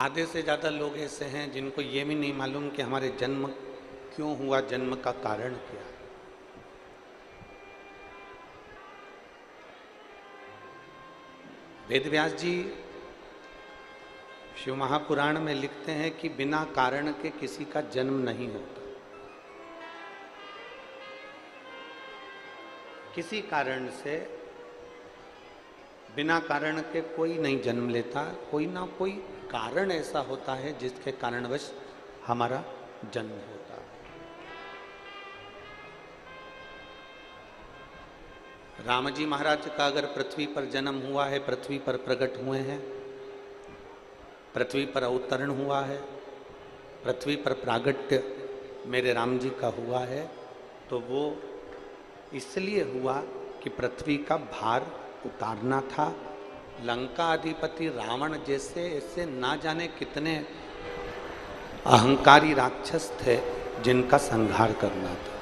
आधे से ज़्यादा लोग ऐसे हैं जिनको ये भी नहीं मालूम कि हमारे जन्म क्यों हुआ, जन्म का कारण क्या है। वेदव्यास जी शिव महापुराण में लिखते हैं कि बिना कारण के किसी का जन्म नहीं होता। किसी कारण से बिना कारण के कोई नहीं जन्म लेता, कोई ना कोई कारण ऐसा होता है जिसके कारणवश हमारा जन्म होता है। राम जी महाराज का अगर पृथ्वी पर जन्म हुआ है, पृथ्वी पर प्रकट हुए हैं, पृथ्वी पर अवतरण हुआ है, पृथ्वी पर प्रागट्य मेरे राम जी का हुआ है, तो वो इसलिए हुआ कि पृथ्वी का भार उतारना था। लंका अधिपति रावण जैसे ऐसे ना जाने कितने अहंकारी राक्षस थे जिनका संहार करना था।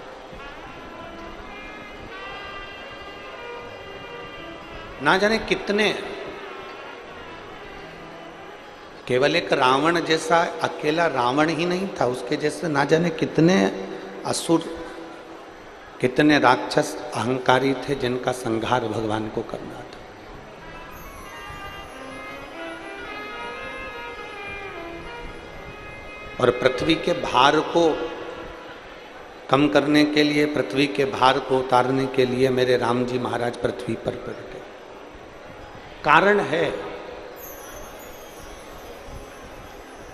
ना जाने कितने, केवल एक रावण जैसा अकेला रावण ही नहीं था, उसके जैसे ना जाने कितने असुर, कितने राक्षस अहंकारी थे जिनका संहार भगवान को करना था। और पृथ्वी के भार को कम करने के लिए, पृथ्वी के भार को उतारने के लिए मेरे राम जी महाराज पृथ्वी पर प्रकटे। कारण है,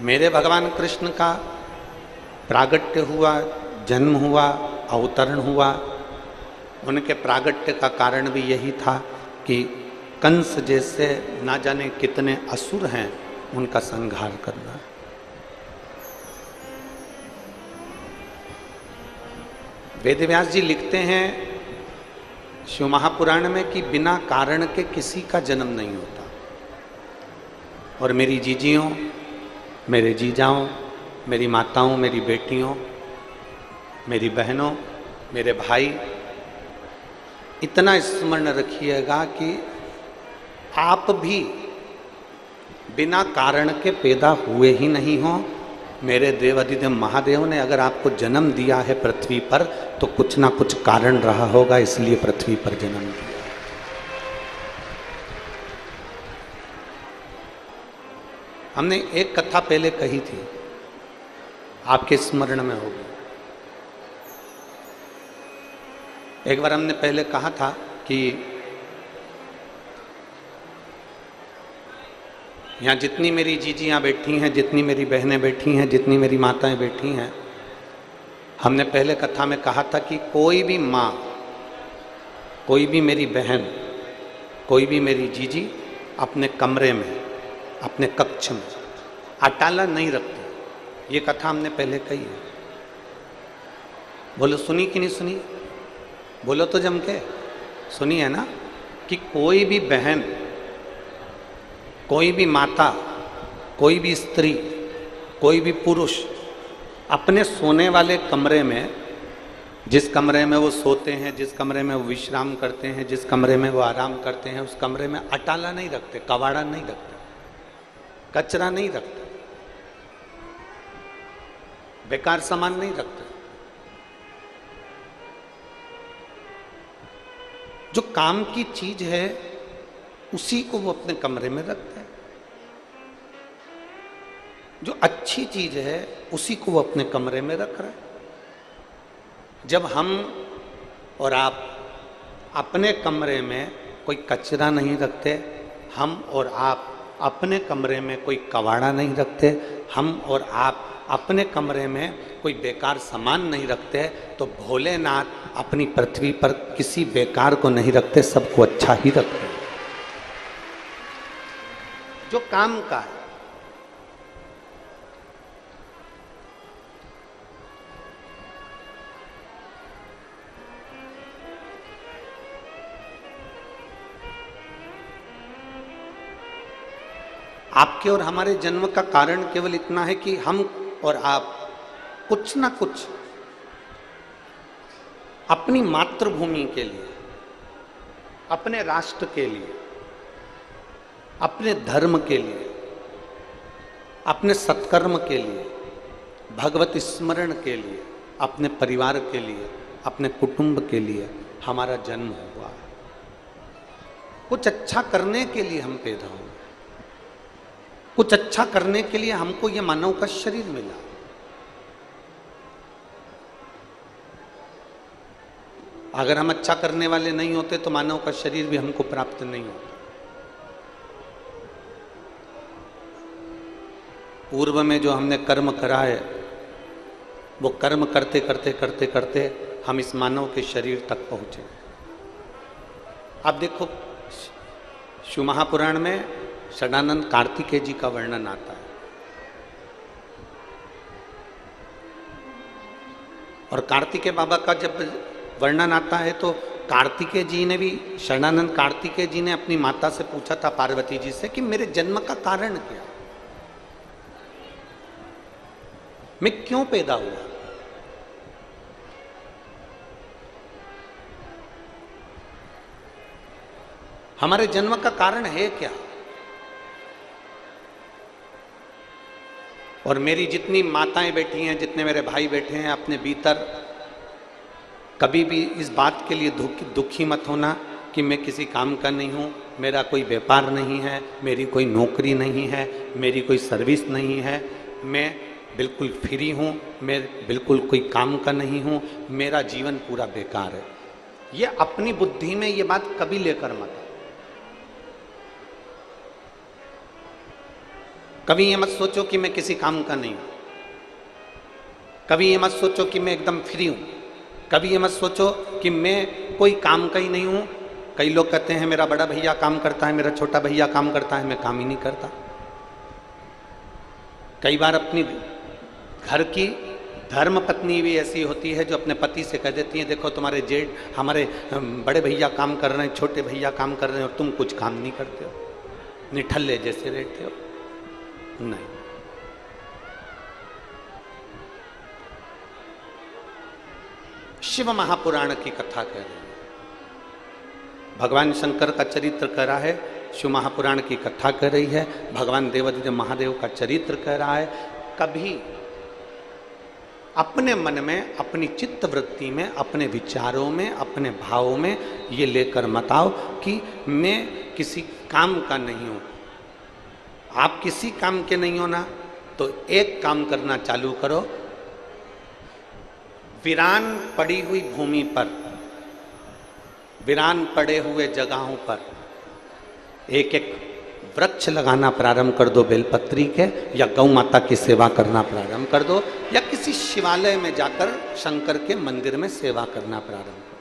मेरे भगवान कृष्ण का प्रागट्य हुआ, जन्म हुआ, अवतरण हुआ। उनके प्रागट्य का कारण भी यही था कि कंस जैसे ना जाने कितने असुर हैं, उनका संहार करना। वेदव्यास जी लिखते हैं शिव महापुराण में कि बिना कारण के किसी का जन्म नहीं होता। और मेरी जीजियों, मेरे जीजाओं, मेरी माताओं, मेरी बेटियों, मेरी बहनों, मेरे भाई, इतना स्मरण रखिएगा कि आप भी बिना कारण के पैदा हुए ही नहीं हो। मेरे देवाधिदेव महादेव ने अगर आपको जन्म दिया है पृथ्वी पर, तो कुछ ना कुछ कारण रहा होगा, इसलिए पृथ्वी पर जन्म दिया। हमने एक कथा पहले कही थी, आपके स्मरण में होगी। एक बार हमने पहले कहा था कि यहाँ जितनी मेरी जीजियाँ बैठी हैं, जितनी मेरी बहनें बैठी हैं, जितनी मेरी माताएं बैठी हैं, हमने पहले कथा में कहा था कि कोई भी माँ, कोई भी मेरी बहन, कोई भी मेरी जीजी अपने कमरे में, अपने कक्ष में अटाला नहीं रखती। ये कथा हमने पहले कही है। बोलो सुनी कि नहीं सुनी? बोलो तो जम के सुनी है ना? कि कोई भी बहन, कोई भी माता, कोई भी स्त्री, कोई भी पुरुष अपने सोने वाले कमरे में, जिस कमरे में वो सोते हैं, जिस कमरे में वो विश्राम करते हैं, जिस कमरे में वो आराम करते हैं, उस कमरे में अटाला नहीं रखते, कबाड़ा नहीं रखते, कचरा नहीं रखते, बेकार सामान नहीं रखते। जो काम की चीज है उसी को वो अपने कमरे में रखते हैं। जो अच्छी चीज है उसी को वो अपने कमरे में रख रहे हैं। जब हम और आप अपने कमरे में कोई कचरा नहीं रखते, हम और आप अपने कमरे में कोई कबाड़ा नहीं रखते, हम और आप अपने कमरे में कोई बेकार सामान नहीं रखते, तो भोलेनाथ अपनी पृथ्वी पर किसी बेकार को नहीं रखते, सबको अच्छा ही रखते हैं। जो काम का है, आपके और हमारे जन्म का कारण केवल इतना है कि हम और आप कुछ ना कुछ अपनी मातृभूमि के लिए, अपने राष्ट्र के लिए, अपने धर्म के लिए अपने सत्कर्म के लिए, भगवत स्मरण के लिए, अपने परिवार के लिए, अपने कुटुंब के लिए हमारा जन्म हुआ है। कुछ अच्छा करने के लिए हम पैदा हुए, कुछ अच्छा करने के लिए हमको ये मानव का शरीर मिला। अगर हम अच्छा करने वाले नहीं होते तो मानव का शरीर भी हमको प्राप्त नहीं होता। पूर्व में जो हमने कर्म करा है, वो कर्म करते करते करते करते हम इस मानव के शरीर तक पहुंचे। अब देखो, शिव महापुराण में षडानंद कार्तिकेय जी का वर्णन आता है, और कार्तिकेय बाबा का जब वर्णन आता है तो कार्तिकेय जी ने भी, षडानंद कार्तिकेय जी ने अपनी माता से पूछा था, पार्वती जी से, कि मेरे जन्म का कारण क्या, मैं क्यों पैदा हुआ। हमारे जन्म का कारण है क्या। और मेरी जितनी माताएं बैठी हैं, जितने मेरे भाई बैठे हैं, अपने भीतर कभी भी इस बात के लिए दुखी मत होना कि मैं किसी काम का नहीं हूँ, मेरा कोई व्यापार नहीं है, मेरी कोई नौकरी नहीं है, मेरी कोई सर्विस नहीं है, मैं बिल्कुल फ्री हूँ, मैं बिल्कुल कोई काम का नहीं हूँ, मेरा जीवन पूरा बेकार है। ये अपनी बुद्धि में ये बात कभी लेकर मत। कभी ये मत सोचो कि मैं किसी काम का नहीं हूँ, कभी ये मत सोचो कि मैं एकदम फ्री हूँ, कभी ये मत सोचो कि मैं कोई काम का ही नहीं हूँ। कई लोग कहते हैं मेरा बड़ा भैया काम करता है, मेरा छोटा भैया काम करता है, मैं काम ही नहीं करता। कई बार अपनी घर की धर्म पत्नी भी ऐसी होती है जो अपने पति से कह देती है, देखो तुम्हारे जेठ, हमारे बड़े भैया काम कर रहे हैं, छोटे भैया काम कर रहे हैं, और तुम कुछ काम नहीं करते हो, निठल्ले जैसे रहते हो। नहीं, शिव महापुराण की कथा कह रहे हैं, भगवान शंकर का चरित्र कह रहा है, शिव महापुराण की कथा कह रही है, भगवान देवादिदेव महादेव का चरित्र कह रहा है। कभी अपने मन में, अपनी चित्त वृत्ति में, अपने विचारों में, अपने भावों में ये लेकर मत आओ कि मैं किसी काम का नहीं हूं। आप किसी काम के नहीं हो ना, तो एक काम करना चालू करो। वीरान पड़ी हुई भूमि पर, वीरान पड़े हुए जगहों पर एक एक वृक्ष लगाना प्रारंभ कर दो बेलपत्री के, या गौ माता की सेवा करना प्रारंभ कर दो, या किसी शिवालय में जाकर शंकर के मंदिर में सेवा करना प्रारंभ करो।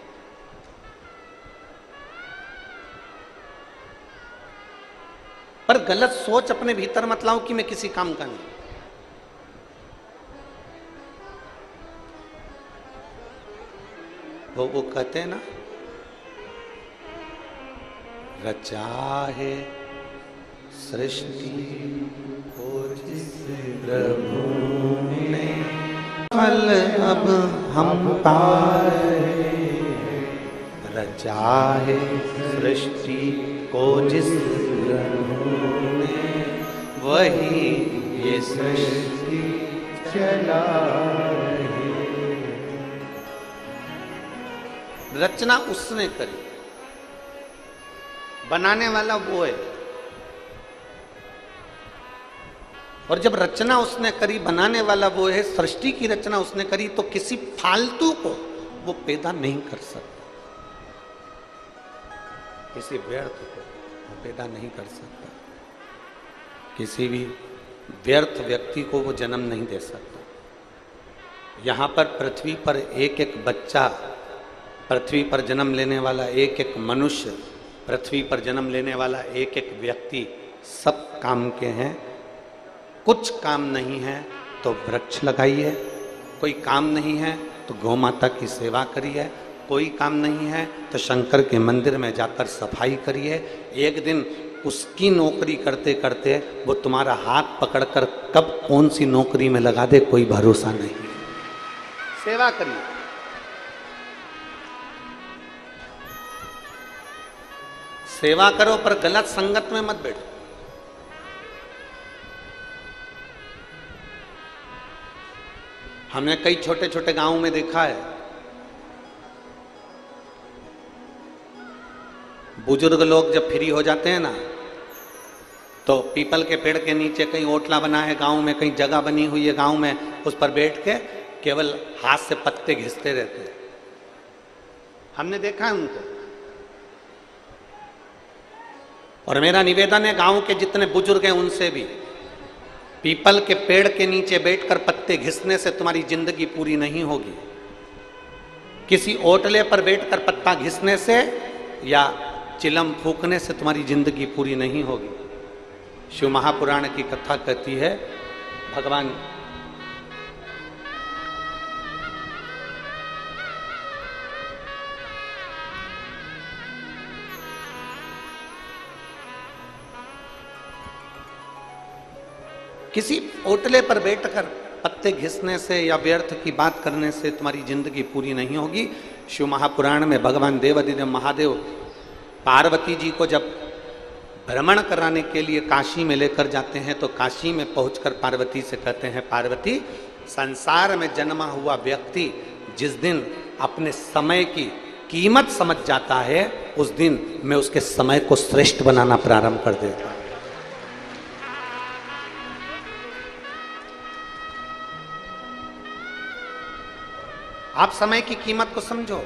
पर गलत सोच अपने भीतर मत लाओ कि मैं किसी काम का नहीं। वो कहते हैं ना, रचा है सृष्टि को जिस प्रभु ने, फल अब हम पाए। रचा है सृष्टि को जिस प्रभु ने, वही ये सृष्टि चला है। रचना उसने करी, बनाने वाला वो है। और जब रचना उसने करी, बनाने वाला वो है, सृष्टि की रचना उसने करी, तो किसी फालतू को वो पैदा नहीं कर सकता, किसी व्यर्थ को वो पैदा नहीं कर सकता, किसी भी व्यर्थ व्यक्ति को वो जन्म नहीं दे सकता। यहाँ पर पृथ्वी पर एक एक बच्चा, पृथ्वी पर जन्म लेने वाला एक एक मनुष्य, पृथ्वी पर जन्म लेने वाला एक एक व्यक्ति, सब काम के हैं। कुछ काम नहीं है तो वृक्ष लगाइए, कोई काम नहीं है तो गौ माता की सेवा करिए, कोई काम नहीं है तो शंकर के मंदिर में जाकर सफाई करिए। एक दिन उसकी नौकरी करते करते वो तुम्हारा हाथ पकड़कर कब कौन सी नौकरी में लगा दे, कोई भरोसा नहीं। सेवा करिए। सेवा करो पर गलत संगत में मत बैठो। हमने कई छोटे छोटे गांवों में देखा है, बुजुर्ग लोग जब फ्री हो जाते हैं ना, तो पीपल के पेड़ के नीचे कहीं ओटला बना है गांव में, कहीं जगह बनी हुई है गांव में, उस पर बैठ के केवल हाथ से पत्ते घिसते रहते हैं। हमने देखा है उनको। और मेरा निवेदन है गांव के जितने बुजुर्ग हैं उनसे भी, पीपल के पेड़ के नीचे बैठकर पत्ते घिसने से तुम्हारी जिंदगी पूरी नहीं होगी। किसी ओटले पर बैठकर पत्ता घिसने से या चिलम फूकने से तुम्हारी जिंदगी पूरी नहीं होगी। शिव महापुराण की कथा कहती है, भगवान किसी ओटले पर बैठकर पत्ते घिसने से या व्यर्थ की बात करने से तुम्हारी जिंदगी पूरी नहीं होगी। शिव महापुराण में भगवान देवाधिदेव महादेव पार्वती जी को जब भ्रमण कराने के लिए काशी में लेकर जाते हैं, तो काशी में पहुंचकर पार्वती से कहते हैं, पार्वती, संसार में जन्मा हुआ व्यक्ति जिस दिन अपने समय की कीमत समझ जाता है, उस दिन मैं उसके समय को श्रेष्ठ बनाना प्रारंभ कर देता हूं। आप समय की कीमत को समझो।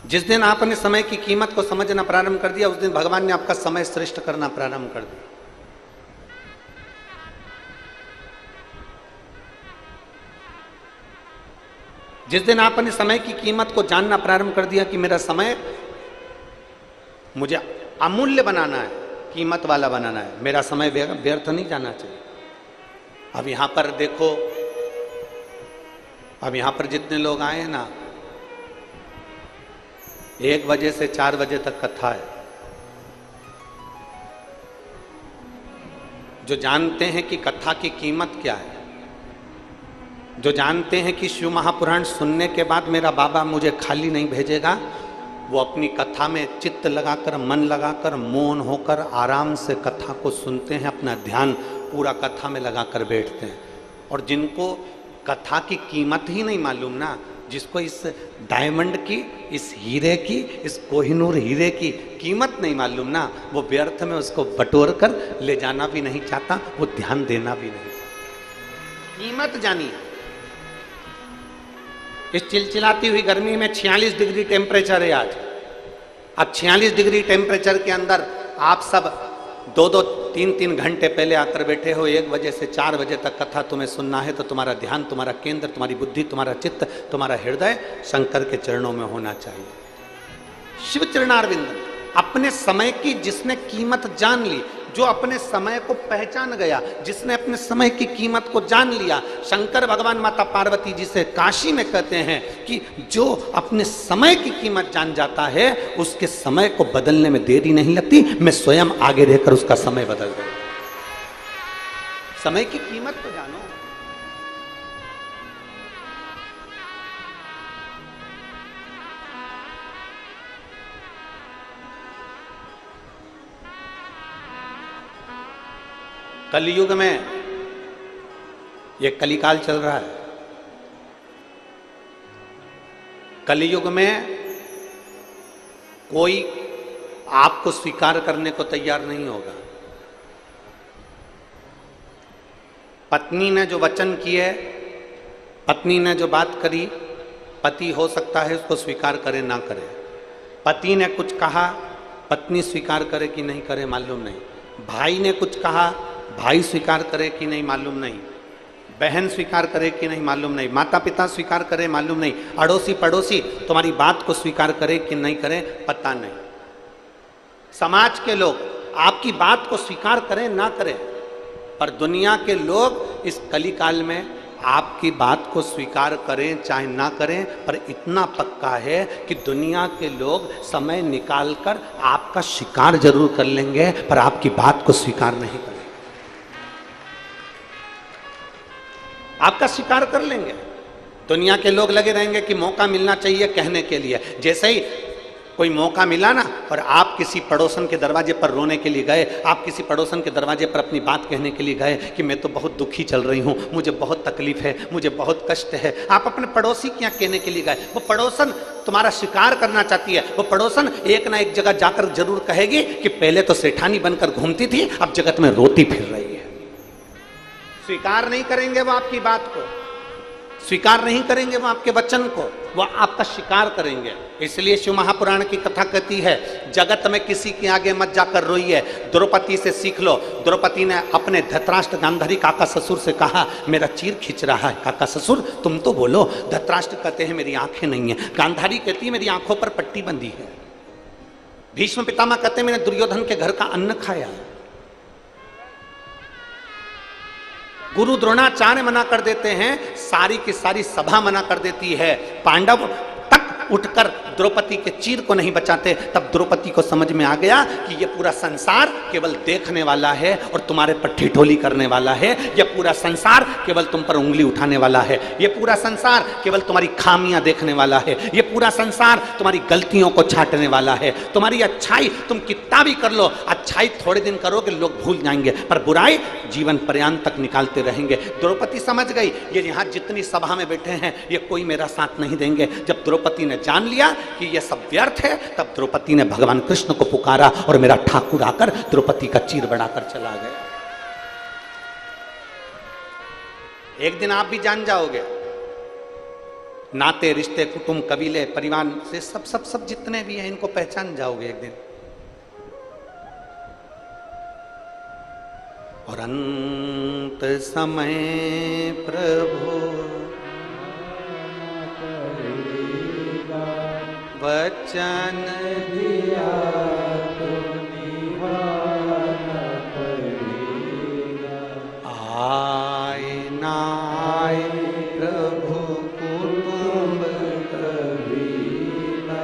जिस दिन आपने समय की कीमत को समझना प्रारंभ कर दिया, उस दिन भगवान ने आपका समय श्रेष्ठ करना प्रारंभ कर दिया। जिस दिन आपने समय की कीमत को जानना प्रारंभ कर दिया कि मेरा समय मुझे अमूल्य बनाना है, कीमत वाला बनाना है, मेरा समय व्यर्थ नहीं जाना चाहिए। अब यहां पर देखो, अब यहां पर जितने लोग आए हैं ना, 1 बजे से 4 बजे तक कथा है। जो जानते हैं कि कथा की कीमत क्या है, जो जानते हैं कि शिव महापुराण सुनने के बाद मेरा बाबा मुझे खाली नहीं भेजेगा, वो अपनी कथा में चित्त लगाकर, मन लगाकर, मौन होकर आराम से कथा को सुनते हैं, अपना ध्यान पूरा कथा में लगाकर बैठते हैं। और जिनको कथा की कीमत ही नहीं मालूम ना, जिसको इस डायमंड की, इस हीरे की, इस कोहिनूर हीरे की कीमत नहीं मालूम ना, वो व्यर्थ में उसको बटोर कर ले जाना भी नहीं चाहता, वो ध्यान देना भी नहीं चाहता। कीमत जानिए। इस चिलचिलाती हुई गर्मी में 46 डिग्री टेम्परेचर है आज। अब 46 डिग्री टेम्परेचर के अंदर आप सब 2-2, 3-3 घंटे पहले आकर बैठे हो। 1 बजे से 4 बजे तक कथा तुम्हें सुनना है, तो तुम्हारा ध्यान, तुम्हारा केंद्र, तुम्हारी बुद्धि, तुम्हारा चित्त, तुम्हारा हृदय शंकर के चरणों में होना चाहिए। शिव चरणारविंद, अपने समय की जिसने कीमत जान ली, जो अपने समय को पहचान गया, जिसने अपने समय की कीमत को जान लिया, शंकर भगवान माता पार्वती जी से काशी में कहते हैं कि जो अपने समय की कीमत जान जाता है, उसके समय को बदलने में देरी नहीं लगती, मैं स्वयं आगे रहकर उसका समय बदल दूंगा। समय की कीमत को जानो। कलयुग में ये कलिकाल चल रहा है। कलयुग में कोई आपको स्वीकार करने को तैयार नहीं होगा। पत्नी ने जो वचन किए, पत्नी ने जो बात करी, पति हो सकता है उसको स्वीकार करे ना करे। पति ने कुछ कहा, पत्नी स्वीकार करे कि नहीं करे मालूम नहीं। भाई ने कुछ कहा, भाई स्वीकार करे कि नहीं मालूम नहीं। बहन स्वीकार करे कि नहीं मालूम नहीं। माता पिता स्वीकार करे मालूम नहीं। अड़ोसी पड़ोसी तुम्हारी बात को स्वीकार करे कि नहीं करे पता नहीं। समाज के लोग आपकी बात को स्वीकार करें ना करें, पर दुनिया के लोग इस कलिकाल में आपकी बात को स्वीकार करें चाहे ना करें, पर इतना पक्का है कि दुनिया के लोग समय निकालकर आपका शिकार जरूर कर लेंगे, पर आपकी बात को स्वीकार नहीं करेंगे। आपका शिकार कर लेंगे। दुनिया के लोग लगे रहेंगे कि मौका मिलना चाहिए कहने के लिए। जैसे ही कोई मौका मिला ना, और आप किसी पड़ोसन के दरवाजे पर रोने के लिए गए, आप किसी पड़ोसन के दरवाजे पर अपनी बात कहने के लिए गए कि मैं तो बहुत दुखी चल रही हूँ, मुझे बहुत तकलीफ है, मुझे बहुत कष्ट है, आप अपने पड़ोसी के यहाँ कहने के लिए गए, वो पड़ोसन तुम्हारा शिकार करना चाहती है, वो पड़ोसन एक ना एक जगह जाकर जरूर कहेगी कि पहले तो सेठानी बनकर घूमती थी, अब जगत में रोती फिर रही है। स्वीकार नहीं करेंगे वो आपकी बात को, स्वीकार नहीं करेंगे वो आपके वचन को, वो आपका शिकार करेंगे। इसलिए शिव महापुराण की कथा कहती है, जगत में किसी के आगे मत जाकर रोइए, द्रौपदी से सीख लो। द्रौपदी ने अपने धृतराष्ट्र गांधारी काका ससुर से कहा, मेरा चीर खींच रहा है। काका ससुर तुम तो बोलो। धृतराष्ट्र कहते हैं मेरी आंखें नहीं है। गांधारी कहती है मेरी आंखों पर पट्टी बंधी है। भीष्म पितामह कहते हैं मैंने दुर्योधन के घर का अन्न खाया। गुरु द्रोणाचार्य मना कर देते हैं, सारी की सारी सभा मना कर देती है। पांडव तक उठकर द्रौपदी के चीर को नहीं बचाते। तब द्रौपदी को समझ में आ गया कि ये पूरा संसार केवल देखने वाला है और तुम्हारे पर ठिठोली करने वाला है। ये पूरा संसार केवल तुम पर उंगली उठाने वाला है। ये पूरा संसार केवल तुम्हारी खामियां देखने वाला है। ये पूरा संसार तुम्हारी गलतियों को छांटने वाला है। तुम्हारी अच्छाई तुम कितना भी कर लो, अच्छाई थोड़े दिन करोगे लोग भूल जाएंगे, पर बुराई जीवन पर्यंत तक निकालते रहेंगे। द्रौपदी समझ गई ये यहाँ जितनी सभा में बैठे हैं ये कोई मेरा साथ नहीं देंगे। जब द्रौपदी ने जान लिया कि यह सब व्यर्थ है, तब द्रौपदी ने भगवान कृष्ण को पुकारा और मेरा ठाकुर आकर द्रौपदी का चीर बढ़ाकर चला गया। एक दिन आप भी जान जाओगे, नाते रिश्ते कुटुंब कबीले परिवार से सब सब सब जितने भी हैं इनको पहचान जाओगे एक दिन। और अंत समय प्रभु वचन दिया तो निभाना पड़ेगा। आए ना आए प्रभु कुटुंब कबीला,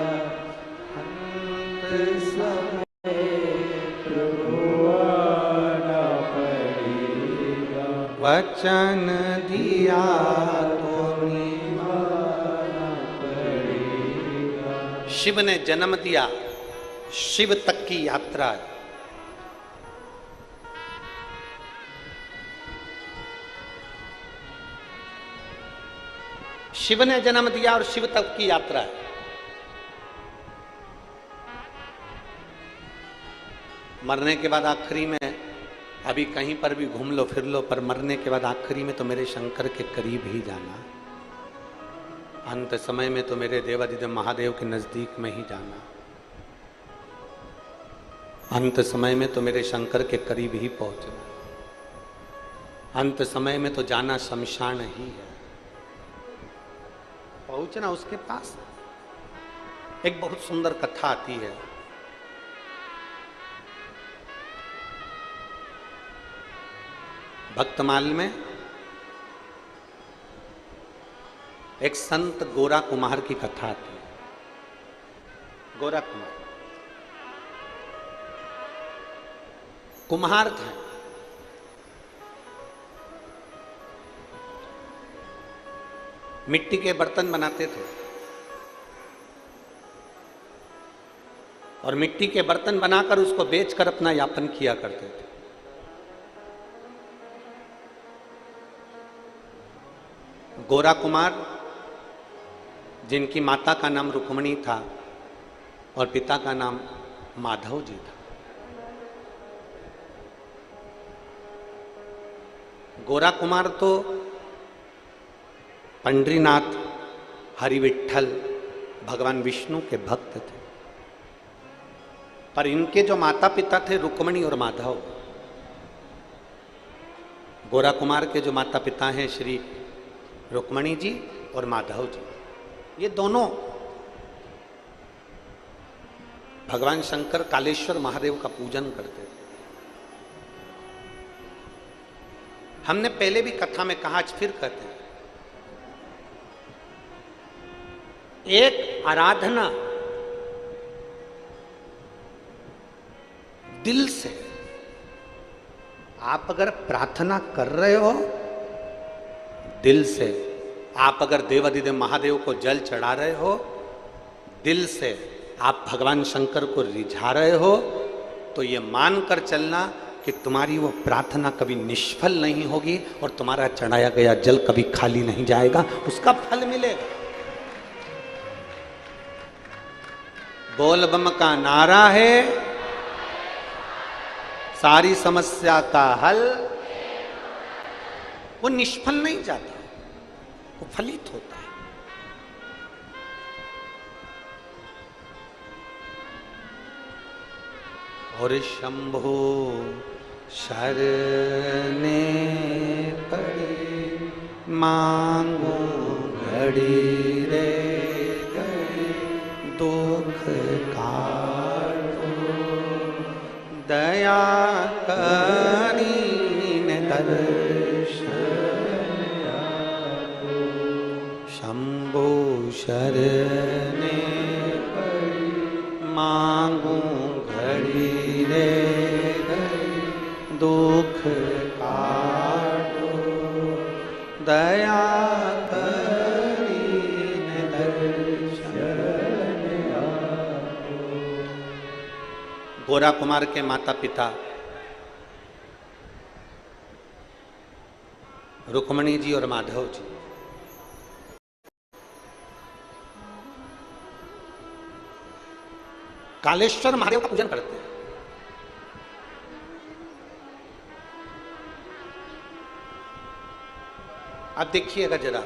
अंत समय प्रभु आना पड़ेगा। वचन दिया शिव ने जन्म दिया, शिव तक की यात्रा। शिव ने जन्म दिया और शिव तक की यात्रा है। मरने के बाद आखिरी में अभी कहीं पर भी घूम लो फिर लो, पर मरने के बाद आखिरी में तो मेरे शंकर के करीब ही जाना। अंत समय में तो मेरे देवादिदेव महादेव के नजदीक में ही जाना। अंत समय में तो मेरे शंकर के करीब ही पहुंचना। अंत समय में तो जाना शमशान ही है, पहुंचना उसके पास। एक बहुत सुंदर कथा आती है। भक्तमाल में एक संत गोरा कुमार की कथा आती है। गोरा कुम्हार था। मिट्टी के बर्तन बनाते थे और मिट्टी के बर्तन बनाकर उसको बेचकर अपना यापन किया करते थे। गोरा कुमार जिनकी माता का नाम रुक्मणी था और पिता का नाम माधव जी था। गोरा कुमार तो पंडरीनाथ, हरिविठ्ठल, भगवान विष्णु के भक्त थे, पर इनके जो माता पिता थे रुक्मणी और माधव। गोरा कुमार के जो माता पिता हैं श्री रुक्मणी जी और माधव जी, ये दोनों भगवान शंकर कालेश्वर महादेव का पूजन करते थे। हमने पहले भी कथा में कहा, आज फिर कहते हैं, एक आराधना दिल से आप अगर प्रार्थना कर रहे हो, दिल से आप अगर देवादिदेव महादेव को जल चढ़ा रहे हो, दिल से आप भगवान शंकर को रिझा रहे हो तो ये मानकर चलना कि तुम्हारी वो प्रार्थना कभी निष्फल नहीं होगी और तुम्हारा चढ़ाया गया जल कभी खाली नहीं जाएगा, उसका फल मिलेगा। बोल बम का नारा है, सारी समस्या का हल, वो निष्फल नहीं जाता, वो फलित होता है। और शंभो शरणे पड़े मांगो घड़ी रे घड़ी, दुख काटो दया करीन दर्शन शंभो शरणे पड़े मांगो घड़ी रे घड़ी, दुख काटो दया करीन दर्शन आपो। गोरा कुमार के माता पिता रुक्मणी जी और माधव जी कालेश्वर महादेव का पूजन करते हैं। अब देखिएगा जरा,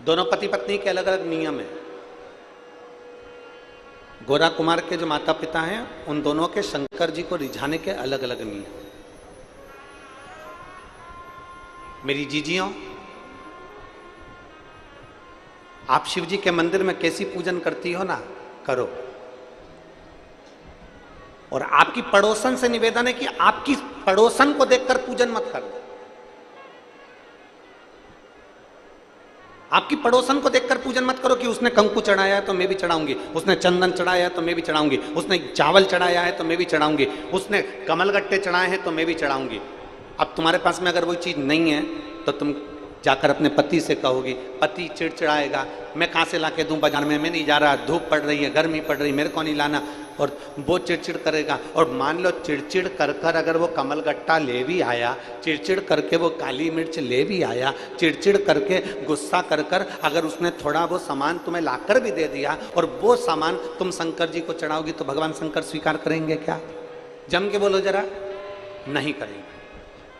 दोनों पति पत्नी के अलग अलग नियम है। गोरा कुमार के जो माता पिता हैं उन दोनों के शंकर जी को रिझाने के अलग अलग नियम। मेरी जीजियों, आप शिव जी के मंदिर में कैसी पूजन करती हो ना, करो। और आपकी पड़ोसन से निवेदन है कि आपकी पड़ोसन को देखकर पूजन मत करना। आपकी पड़ोसन को देखकर पूजन मत करो कि उसने कंकु चढ़ाया है तो मैं भी चढ़ाऊंगी, उसने चंदन चढ़ाया है तो मैं भी चढ़ाऊंगी, उसने चावल चढ़ाया है तो मैं भी चढ़ाऊंगी, उसने कमलगट्टे चढ़ाए हैं तो मैं भी चढ़ाऊंगी। अब तुम्हारे पास में अगर वो चीज नहीं है तो तुम जाकर अपने पति से कहोगी, पति चिड़चिड़ाएगा, मैं कहाँ से लाके दूं बाजार में, मैं नहीं जा रहा, धूप पड़ रही है, गर्मी पड़ रही, मेरे को नहीं लाना। और वो चिड़चिड़ करेगा। और मान लो चिड़चिड़ कर कर अगर वो कमलगट्टा ले भी आया, चिड़चिड़ करके वो काली मिर्च ले भी आया, चिड़चिड़ करके गुस्सा कर कर अगर उसने थोड़ा वो सामान तुम्हें लाकर भी दे दिया और वो सामान तुम शंकर जी को चढ़ाओगी तो भगवान शंकर स्वीकार करेंगे क्या? जम के बोलो जरा, नहीं करेंगे।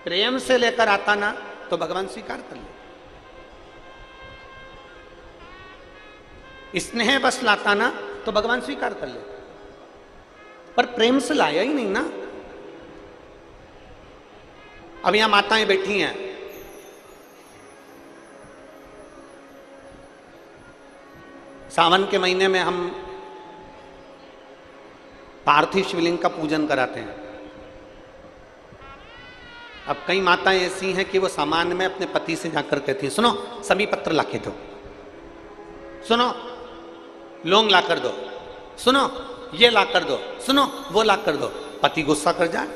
प्रेम से लेकर आता ना तो भगवान स्वीकार कर ले, स्नेह बस लाता ना तो भगवान स्वीकार कर ले, पर प्रेम से लाया ही नहीं ना। अब यहां माताएं बैठी हैं, सावन के महीने में हम पार्थिव शिवलिंग का पूजन कराते हैं। अब कई माताएं ऐसी हैं कि वो सामान में अपने पति से जाकर कहती हैं, सुनो सभी पत्र लाके दो, सुनो लौंग ला कर दो, सुनो ये ला कर दो, सुनो वो ला कर दो। पति गुस्सा कर जाए,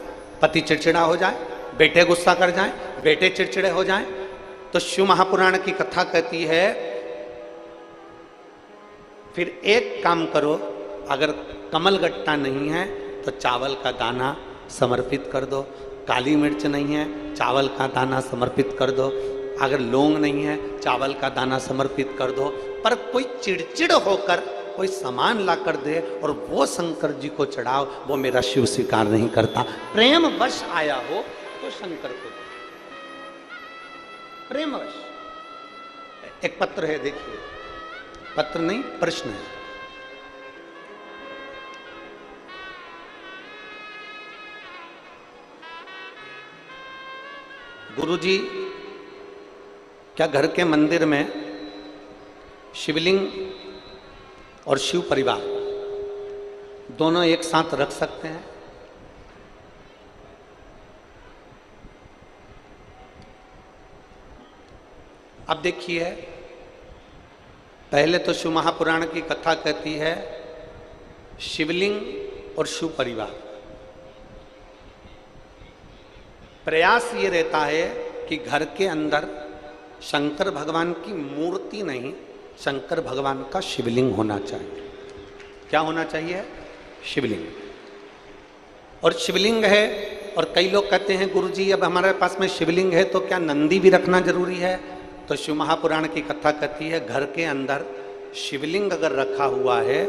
पति चिड़चिड़ा हो जाए, बेटे गुस्सा कर जाए, बेटे चिड़चिड़े हो जाए। तो शिव महापुराण की कथा कहती है फिर एक काम करो, अगर कमलगट्टा नहीं है तो चावल का दाना समर्पित कर दो, काली मिर्च नहीं है चावल का दाना समर्पित कर दो, अगर लौंग नहीं है चावल का दाना समर्पित कर दो। पर कोई चिड़चिड़ होकर कोई सामान ला कर दे और वो शंकर जी को चढ़ाओ, वो मेरा शिव स्वीकार नहीं करता। प्रेम वश आया हो तो शंकर को दो, प्रेम वश। एक पत्र है, देखिए, पत्र नहीं प्रश्न है। गुरुजी, क्या घर के मंदिर में शिवलिंग और शिव परिवार दोनों एक साथ रख सकते हैं? अब देखिए, पहले तो शिव महापुराण की कथा कहती है शिवलिंग और शिव परिवार। प्रयास ये रहता है कि घर के अंदर शंकर भगवान की मूर्ति नहीं, शंकर भगवान का शिवलिंग होना चाहिए। क्या होना चाहिए? शिवलिंग। और शिवलिंग है, और कई लोग कहते हैं गुरुजी अब हमारे पास में शिवलिंग है तो क्या नंदी भी रखना जरूरी है? तो शिव महापुराण की कथा कहती है घर के अंदर शिवलिंग अगर रखा हुआ है,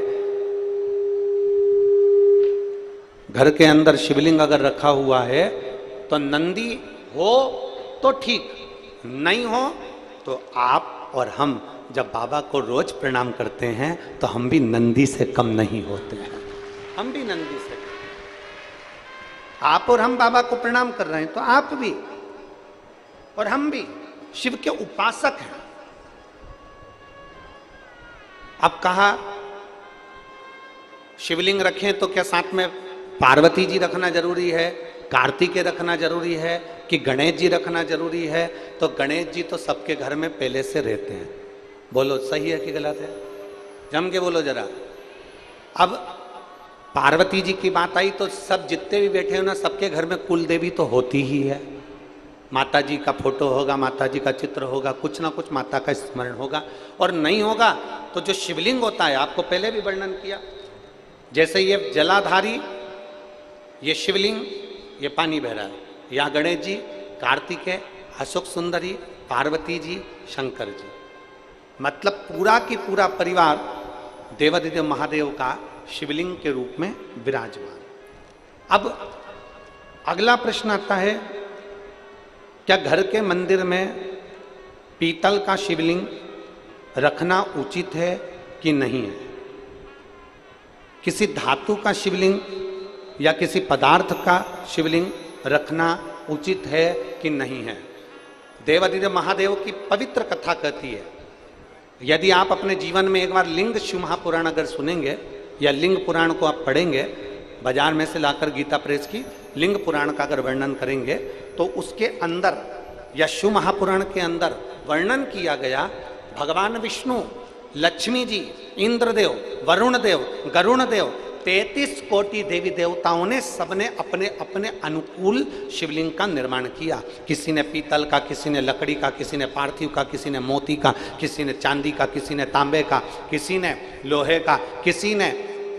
घर के अंदर शिवलिंग अगर रखा हुआ है तो नंदी हो तो ठीक, नहीं हो तो आप और हम जब बाबा को रोज प्रणाम करते हैं तो हम भी नंदी से कम नहीं होते हैं। हम भी नंदी से, आप और हम बाबा को प्रणाम कर रहे हैं तो आप भी और हम भी शिव के उपासक हैं। अब कहा शिवलिंग रखें तो क्या साथ में पार्वती जी रखना जरूरी है, कार्तिकेय रखना जरूरी है, कि गणेश जी रखना जरूरी है? तो गणेश जी तो सबके घर में पहले से रहते हैं। बोलो सही है कि गलत है? जम के बोलो जरा। अब पार्वती जी की बात आई तो सब जितने भी बैठे हो ना, सबके घर में कुल देवी तो होती ही है। माता जी का फोटो होगा, माता जी का चित्र होगा, कुछ ना कुछ माता का स्मरण होगा। और नहीं होगा तो जो शिवलिंग होता है, आपको पहले भी वर्णन किया, जैसे ये जलाधारी, ये शिवलिंग, ये पानी बह रहा है, यहाँ गणेश जी, कार्तिकेय, अशोक सुंदरी, पार्वती जी, शंकर जी, मतलब पूरा की पूरा परिवार देवादिदेव महादेव का शिवलिंग के रूप में विराजमान। अब अगला प्रश्न आता है, क्या घर के मंदिर में पीतल का शिवलिंग रखना उचित है कि नहीं है? किसी धातु का शिवलिंग या किसी पदार्थ का शिवलिंग रखना उचित है कि नहीं है? देवादिदेव महादेव की पवित्र कथा कहती है, यदि आप अपने जीवन में एक बार लिंग शिव महापुराण अगर सुनेंगे या लिंग पुराण को आप पढ़ेंगे, बाजार में से लाकर गीता प्रेस की लिंग पुराण का अगर वर्णन करेंगे तो उसके अंदर या शिव महापुराण के अंदर वर्णन किया गया, भगवान विष्णु, लक्ष्मी जी, इंद्रदेव, वरुण देव, गरुण देव, 33 कोटि देवी देवताओं ने सबने अपने अपने अनुकूल शिवलिंग का निर्माण किया। किसी ने पीतल का, किसी ने लकड़ी का, किसी ने पार्थिव का, किसी ने मोती का, किसी ने चांदी का, किसी ने तांबे का, किसी ने लोहे का, किसी ने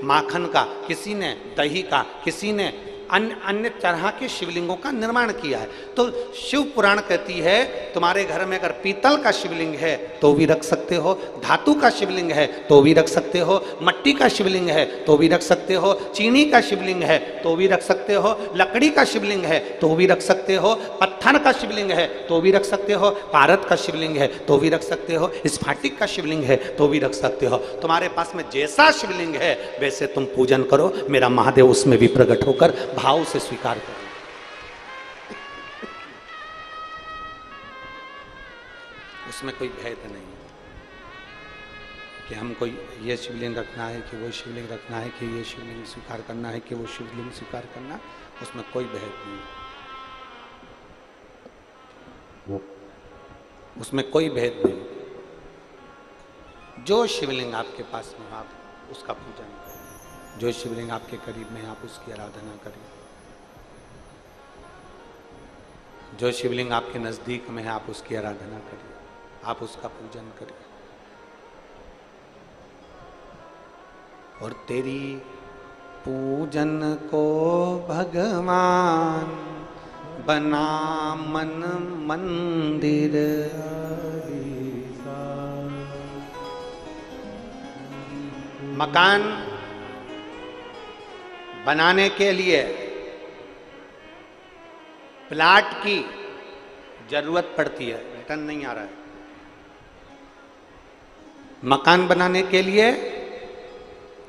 माखन का, किसी ने दही का, किसी ने अन्य अन्य तरह के शिवलिंगों का निर्माण किया है। तो शिव पुराण कहती है तुम्हारे घर में अगर पीतल का शिवलिंग है तो भी रख सकते हो, धातु का शिवलिंग है तो भी रख सकते हो, मट्टी का शिवलिंग है तो भी रख सकते हो, चीनी का शिवलिंग है तो भी रख सकते हो, लकड़ी का शिवलिंग है तो भी रख सकते हो, पत्थर का शिवलिंग है तो भी रख सकते हो, पारद का शिवलिंग है तो भी रख सकते हो, स्फाटिक का शिवलिंग है तो भी रख सकते हो। तुम्हारे पास में जैसा शिवलिंग है वैसे तुम पूजन करो, मेरा महादेव उसमें भी प्रकट होकर भाव से स्वीकार करो। उसमें कोई भेद नहीं कि हमको ये शिवलिंग रखना है कि वो शिवलिंग रखना है, कि ये शिवलिंग स्वीकार करना है कि वो शिवलिंग स्वीकार करना, उसमें कोई भेद नहीं, उसमें कोई भेद नहीं। जो शिवलिंग आपके पास में आप उसका पूजन करें, जो शिवलिंग आपके करीब में आप उसकी आराधना करें, जो शिवलिंग आपके नजदीक में है आप उसकी आराधना करिए, आप उसका पूजन करिए। और तेरी पूजन को भगवान बना मन मंदिर, मकान बनाने के लिए प्लाट की जरूरत पड़ती है। रिटर्न नहीं आ रहा है। मकान बनाने के लिए,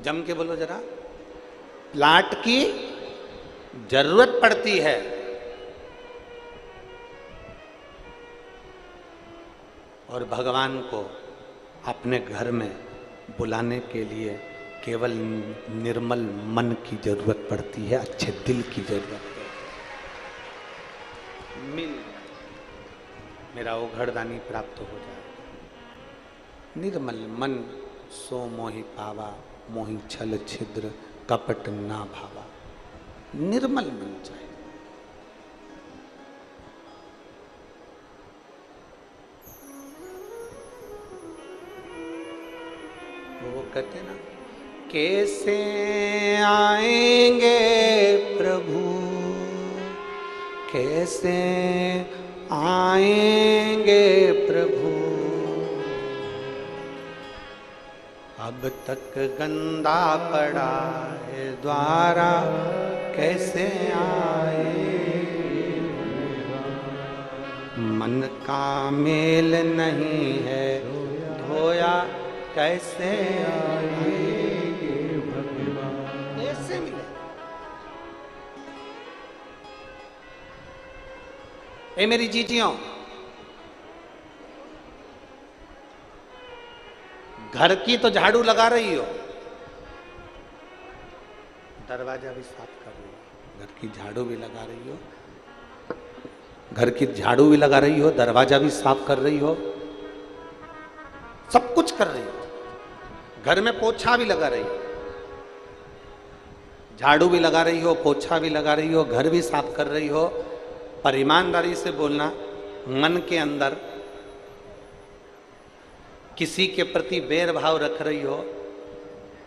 जम के बोलो जरा, प्लाट की जरूरत पड़ती है। और भगवान को अपने घर में बुलाने के लिए केवल निर्मल मन की जरूरत पड़ती है, अच्छे दिल की जरूरत है। मिल मेरा वो घरदानी प्राप्त हो जाए। निर्मल मन सो मोहि पावा, मोहि छल छिद्र कपट ना भावा। निर्मल मन चाहिए। वो कहते ना, कैसे आएंगे प्रभु, कैसे आएंगे प्रभु, अब तक गंदा पड़ा है द्वारा, कैसे आए, मन का मेल नहीं है धोया, कैसे आएंगे भगवान, कैसे मिले। ए मेरी जीजियों, घर की तो झाड़ू लगा रही हो, दरवाजा भी साफ कर रही हो, घर की झाड़ू भी लगा रही हो, घर की झाड़ू भी लगा रही हो, दरवाजा भी साफ कर रही हो, सब कुछ कर रही हो, घर में पोछा भी लगा रही हो, झाड़ू भी लगा रही हो, पोछा भी लगा रही हो, घर भी साफ कर रही हो, पर ईमानदारी से बोलना, मन के अंदर किसी के प्रति बैर भाव रख रही हो,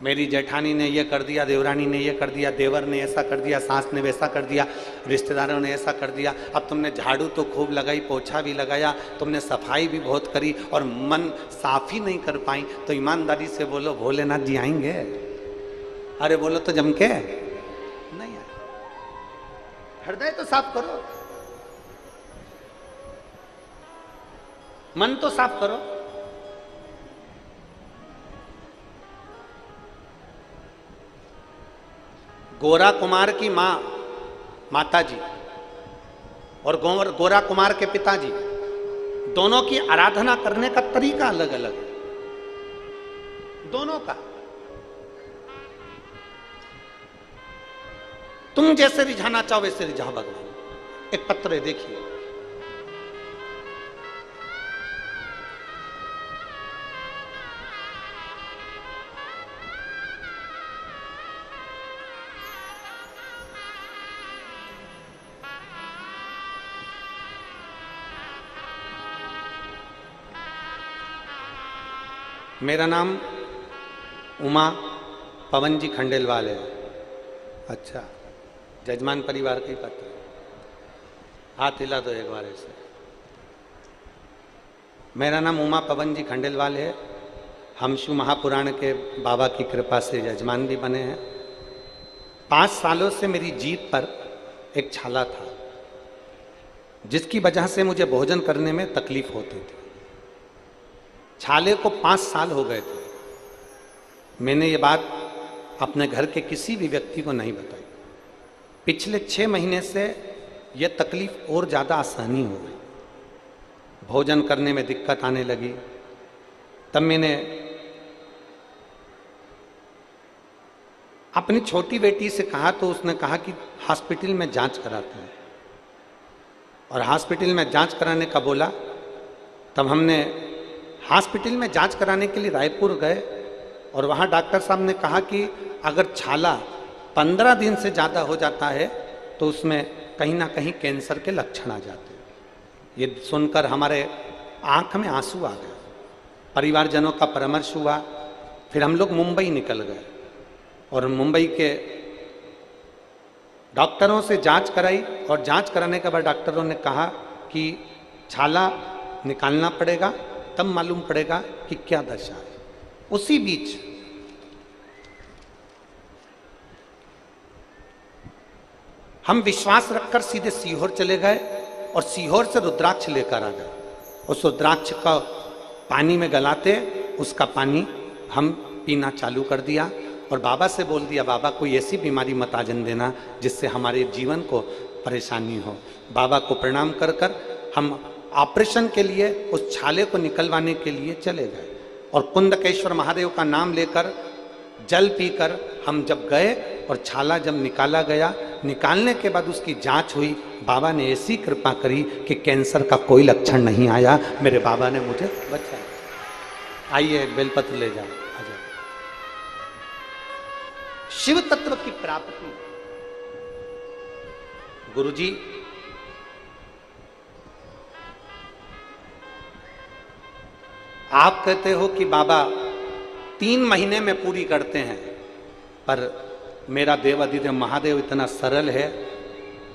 मेरी जेठानी ने ये कर दिया, देवरानी ने ये कर दिया, देवर ने ऐसा कर दिया, सास ने वैसा कर दिया, रिश्तेदारों ने ऐसा कर दिया, अब तुमने झाड़ू तो खूब लगाई, पोछा भी लगाया, तुमने सफाई भी बहुत करी और मन साफ ही नहीं कर पाई, तो ईमानदारी से बोलो भोलेनाथ जी आएंगे? अरे बोलो तो जम के नहीं आए। हृदय तो साफ करो, मन तो साफ करो। गोरा कुमार की मां, माता जी, और गोरा कुमार के पिताजी, दोनों की आराधना करने का तरीका अलग अलग है, दोनों का। तुम जैसे रिझाना चाहो वैसे रिझाओ भगवान। एक पत्र है, देखिए, मेरा नाम उमा पवन जी खंडेलवाल है। अच्छा, जजमान परिवार का ही पत्र, हाथ हिला दो एक बार ऐसे। मेरा नाम उमा पवन जी खंडेलवाल है। हम शिव महापुराण के बाबा की कृपा से जजमान भी बने हैं। 5 सालों से मेरी जीभ पर एक छाला था, जिसकी वजह से मुझे भोजन करने में तकलीफ होती थी। छाले को 5 साल हो गए थे। मैंने ये बात अपने घर के किसी भी व्यक्ति को नहीं बताई। पिछले 6 महीने से यह तकलीफ और ज़्यादा आसानी हो गई, भोजन करने में दिक्कत आने लगी। तब मैंने अपनी छोटी बेटी से कहा, तो उसने कहा कि हॉस्पिटल में जांच कराते हैं, और हॉस्पिटल में जांच कराने का बोला। तब हमने हॉस्पिटल में जांच कराने के लिए रायपुर गए, और वहाँ डॉक्टर साहब ने कहा कि अगर छाला 15 दिन से ज़्यादा हो जाता है तो उसमें कहीं ना कहीं कैंसर के लक्षण आ जाते हैं। ये सुनकर हमारे आंख में आंसू आ गए। परिवारजनों का परामर्श हुआ। फिर हम लोग मुंबई निकल गए, और मुंबई के डॉक्टरों से जांच कराई, और जांच कराने के बाद डॉक्टरों ने कहा कि छाला निकालना पड़ेगा, तब मालूम पड़ेगा कि क्या दशा है। उसी बीच हम विश्वास रखकर सीधे सीहोर चले गए, और सीहोर से रुद्राक्ष लेकर आ गए। उस रुद्राक्ष का पानी में गलाते उसका पानी हम पीना चालू कर दिया, और बाबा से बोल दिया, बाबा कोई ऐसी बीमारी मत आजन देना जिससे हमारे जीवन को परेशानी हो। बाबा को प्रणाम कर कर हम ऑपरेशन के लिए उस छाले को निकलवाने के लिए चले गए, और कुंदकेश्वर महादेव का नाम लेकर जल पीकर हम जब गए, और छाला जब निकाला गया, निकालने के बाद उसकी जांच हुई, बाबा ने ऐसी कृपा करी कि कैंसर का कोई लक्षण नहीं आया। मेरे बाबा ने मुझे बचाया। आइए बेलपत्र ले जाओ, आ जाओ। शिव तत्व की प्राप्ति। गुरुजी आप कहते हो कि बाबा 3 महीने में पूरी करते हैं। पर मेरा देवाधिदेव महादेव इतना सरल है,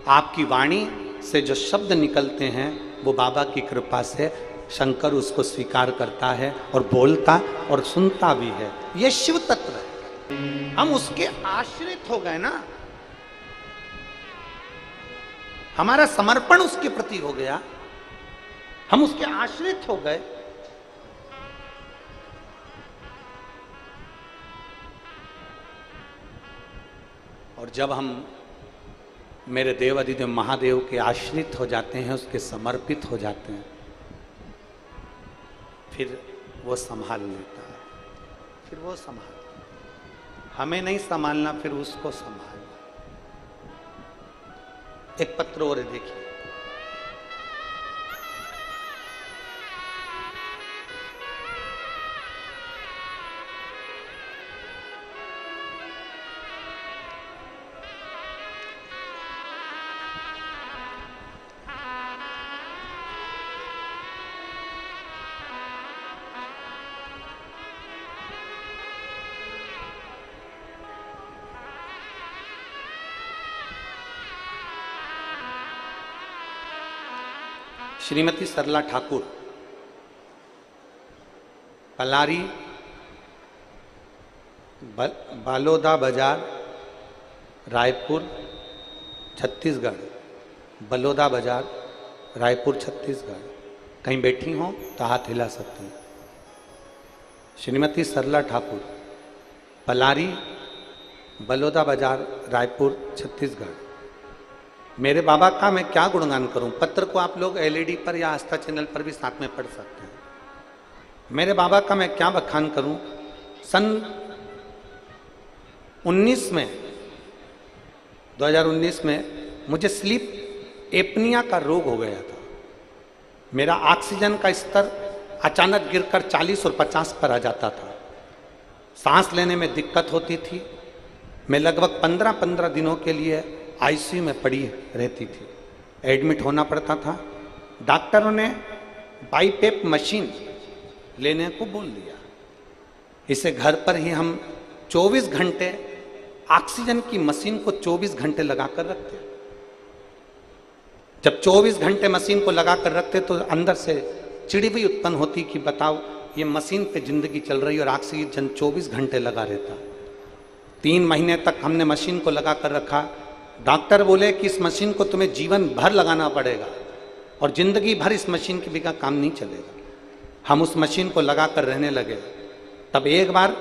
आपकी वाणी से जो शब्द निकलते हैं वो बाबा की कृपा से शंकर उसको स्वीकार करता है और बोलता और सुनता भी है। ये शिव तत्व है। हम उसके आश्रित हो गए ना, हमारा समर्पण उसके प्रति हो गया, हम उसके आश्रित हो गए। और जब हम मेरे देवाधिदेव महादेव के आश्रित हो जाते हैं, उसके समर्पित हो जाते हैं, फिर वो संभाल लेता है। फिर वो संभाल, हमें नहीं संभालना, फिर उसको संभालना। एक पत्र और देखिए, श्रीमती सरला ठाकुर, पलारी, बालोदा बाजार, रायपुर, छत्तीसगढ़। बलोदा बाजार, रायपुर, छत्तीसगढ़। कहीं बैठी हो तो हाथ हिला सकती हैं। श्रीमती सरला ठाकुर, पलारी, बलोदा बाजार, रायपुर, छत्तीसगढ़। मेरे बाबा का मैं क्या गुणगान करूं। पत्र को आप लोग एलईडी पर या आस्था चैनल पर भी साथ में पढ़ सकते हैं। मेरे बाबा का मैं क्या बखान करूं। सन 2019 में मुझे स्लीप एपनिया का रोग हो गया था। मेरा ऑक्सीजन का स्तर अचानक गिरकर 40 और 50 पर आ जाता था। सांस लेने में दिक्कत होती थी। मैं लगभग 15 दिनों के लिए आईसीयू में पड़ी रहती थी, एडमिट होना पड़ता था। डॉक्टरों ने बाईपेप मशीन लेने को बोल दिया। इसे घर पर ही हम 24 घंटे ऑक्सीजन की मशीन को 24 घंटे लगाकर रखते। जब 24 घंटे मशीन को लगाकर रखते तो अंदर से चिड़ी भी उत्पन्न होती कि बताओ ये मशीन पे जिंदगी चल रही और ऑक्सीजन 24 घंटे लगा रहता। 3 महीने तक हमने मशीन को लगाकर रखा। डॉक्टर बोले कि इस मशीन को तुम्हें जीवन भर लगाना पड़ेगा और जिंदगी भर इस मशीन के बिना काम नहीं चलेगा। हम उस मशीन को लगाकर रहने लगे। तब एक बार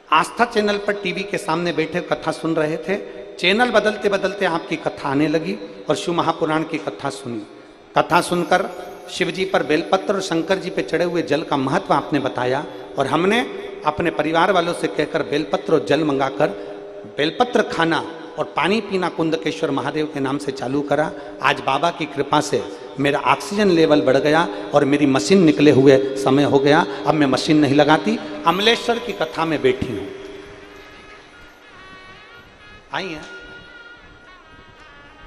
आस्था चैनल पर टीवी के सामने बैठे कथा सुन रहे थे। चैनल बदलते बदलते आपकी कथा आने लगी और शिव महापुराण की कथा सुनी। कथा सुनकर शिव जी पर बेलपत्र और शंकर जी पे चढ़े हुए जल का महत्व आपने बताया और हमने अपने परिवार वालों से कहकर बेलपत्र और जल मंगाकर बेलपत्र खाना और पानी पीना कुंदकेश्वर महादेव के नाम से चालू करा। आज बाबा की कृपा से मेरा ऑक्सीजन लेवल बढ़ गया और मेरी मशीन निकले हुए समय हो गया। अब मैं मशीन नहीं लगाती, अमलेश्वर की कथा में बैठी हूं। आई हैं,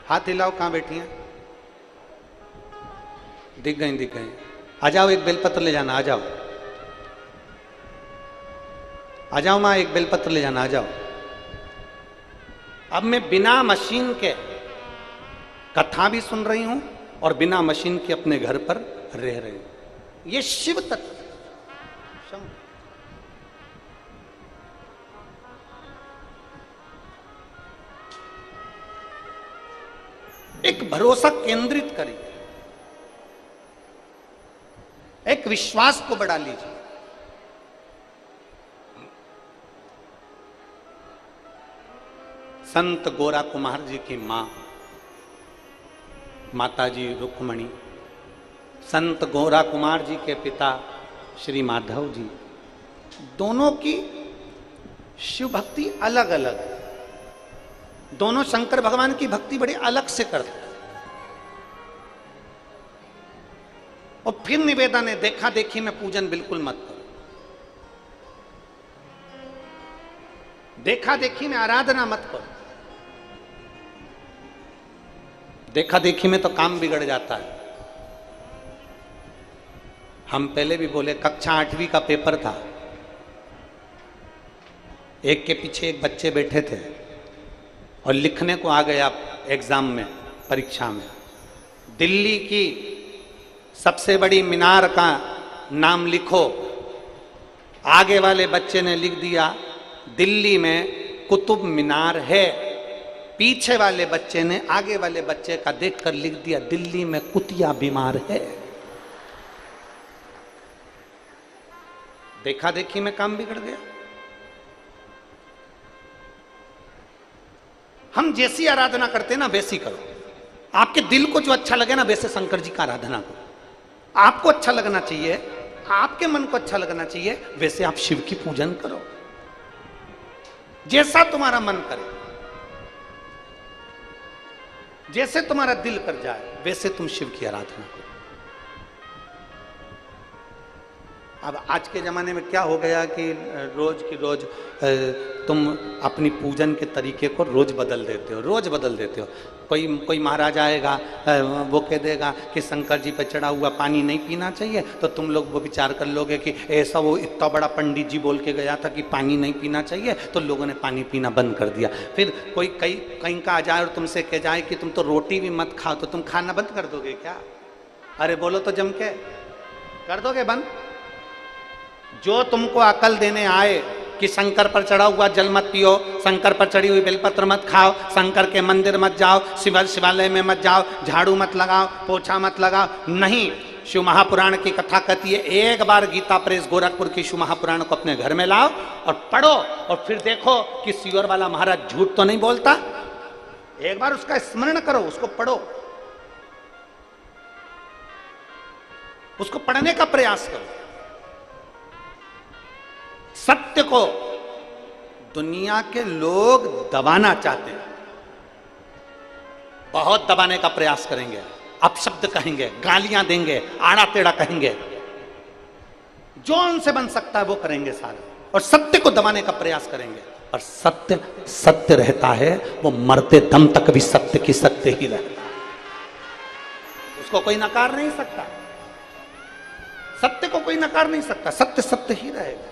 हाथ हिलाओ, कहां बैठी हैं? दिख गई। आ जाओ, एक बेलपत्र ले जाना। आ जाओ माँ, एक बेलपत्र ले जाना। आ जाओ। अब मैं बिना मशीन के कथा भी सुन रही हूं और बिना मशीन के अपने घर पर रह रही हूं। ये शिव तत्व। एक भरोसा केंद्रित करिए, एक विश्वास को बढ़ा लीजिए। संत गोरा कुमार जी की मां माताजी रुक्मणी, संत गोरा कुमार जी के पिता श्री माधव जी, दोनों की शिव भक्ति अलग अलग है। दोनों शंकर भगवान की भक्ति बड़ी अलग से करते। और फिर निवेदन है, देखा देखी में पूजन बिल्कुल मत करो। देखा देखी में आराधना मत करो। देखा देखी में तो काम बिगड़ जाता है। हम पहले भी बोले, कक्षा 8वीं का पेपर था, एक के पीछे एक बच्चे बैठे थे और लिखने को आ गया एग्जाम में, परीक्षा में, दिल्ली की सबसे बड़ी मीनार का नाम लिखो। आगे वाले बच्चे ने लिख दिया दिल्ली में कुतुब मीनार है। पीछे वाले बच्चे ने आगे वाले बच्चे का देखकर लिख दिया दिल्ली में कुतिया बीमार है। देखा देखी में काम बिगड़ गया। हम जैसी आराधना करते ना वैसी करो। आपके दिल को जो अच्छा लगे ना वैसे शंकर जी का आराधना करो। आपको अच्छा लगना चाहिए, आपके मन को अच्छा लगना चाहिए, वैसे आप शिव की पूजन करो। जैसा तुम्हारा मन करे, जैसे तुम्हारा दिल कर जाए वैसे तुम शिव की आराधना करो। अब आज के ज़माने में क्या हो गया कि रोज़ की रोज़ तुम अपनी पूजन के तरीके को रोज़ बदल देते हो, रोज़ बदल देते हो। कोई महाराज आएगा, वो कह देगा कि शंकर जी पे चढ़ा हुआ पानी नहीं पीना चाहिए, तो तुम लोग वो विचार कर लोगे कि ऐसा वो इतना बड़ा पंडित जी बोल के गया था कि पानी नहीं पीना चाहिए, तो लोगों ने पानी पीना बंद कर दिया। फिर कोई कहीं का आ जाए और तुमसे कह जाए कि तुम तो रोटी भी मत खाओ, तो तुम खाना बंद कर दोगे क्या? अरे बोलो तो जम के, कर दोगे बंद? जो तुमको अकल देने आए कि शंकर पर चढ़ा हुआ जल मत पियो, शंकर पर चढ़ी हुई बेलपत्र मत खाओ, शंकर के मंदिर मत जाओ, शिवालय में मत जाओ, झाड़ू मत लगाओ, पोछा मत लगाओ, नहीं। शिव महापुराण की कथा कहती है, एक बार गीता प्रेस गोरखपुर की शिव महापुराण को अपने घर में लाओ और पढ़ो, और फिर देखो कि सियोर वाला महाराज झूठ तो नहीं बोलता। एक बार उसका स्मरण करो, उसको पढ़ो, उसको पढ़ने का प्रयास करो। सत्य को दुनिया के लोग दबाना चाहते हैं, बहुत दबाने का प्रयास करेंगे, अपशब्द कहेंगे, गालियां देंगे, आड़ा टेढ़ा कहेंगे, जो उनसे बन सकता है वो करेंगे सारे, और सत्य को दबाने का प्रयास करेंगे। और सत्य सत्य रहता है, वो मरते दम तक भी सत्य की सत्य ही रहता है, उसको कोई नकार नहीं सकता। सत्य को कोई नकार नहीं सकता, सत्य सत्य ही रहेगा।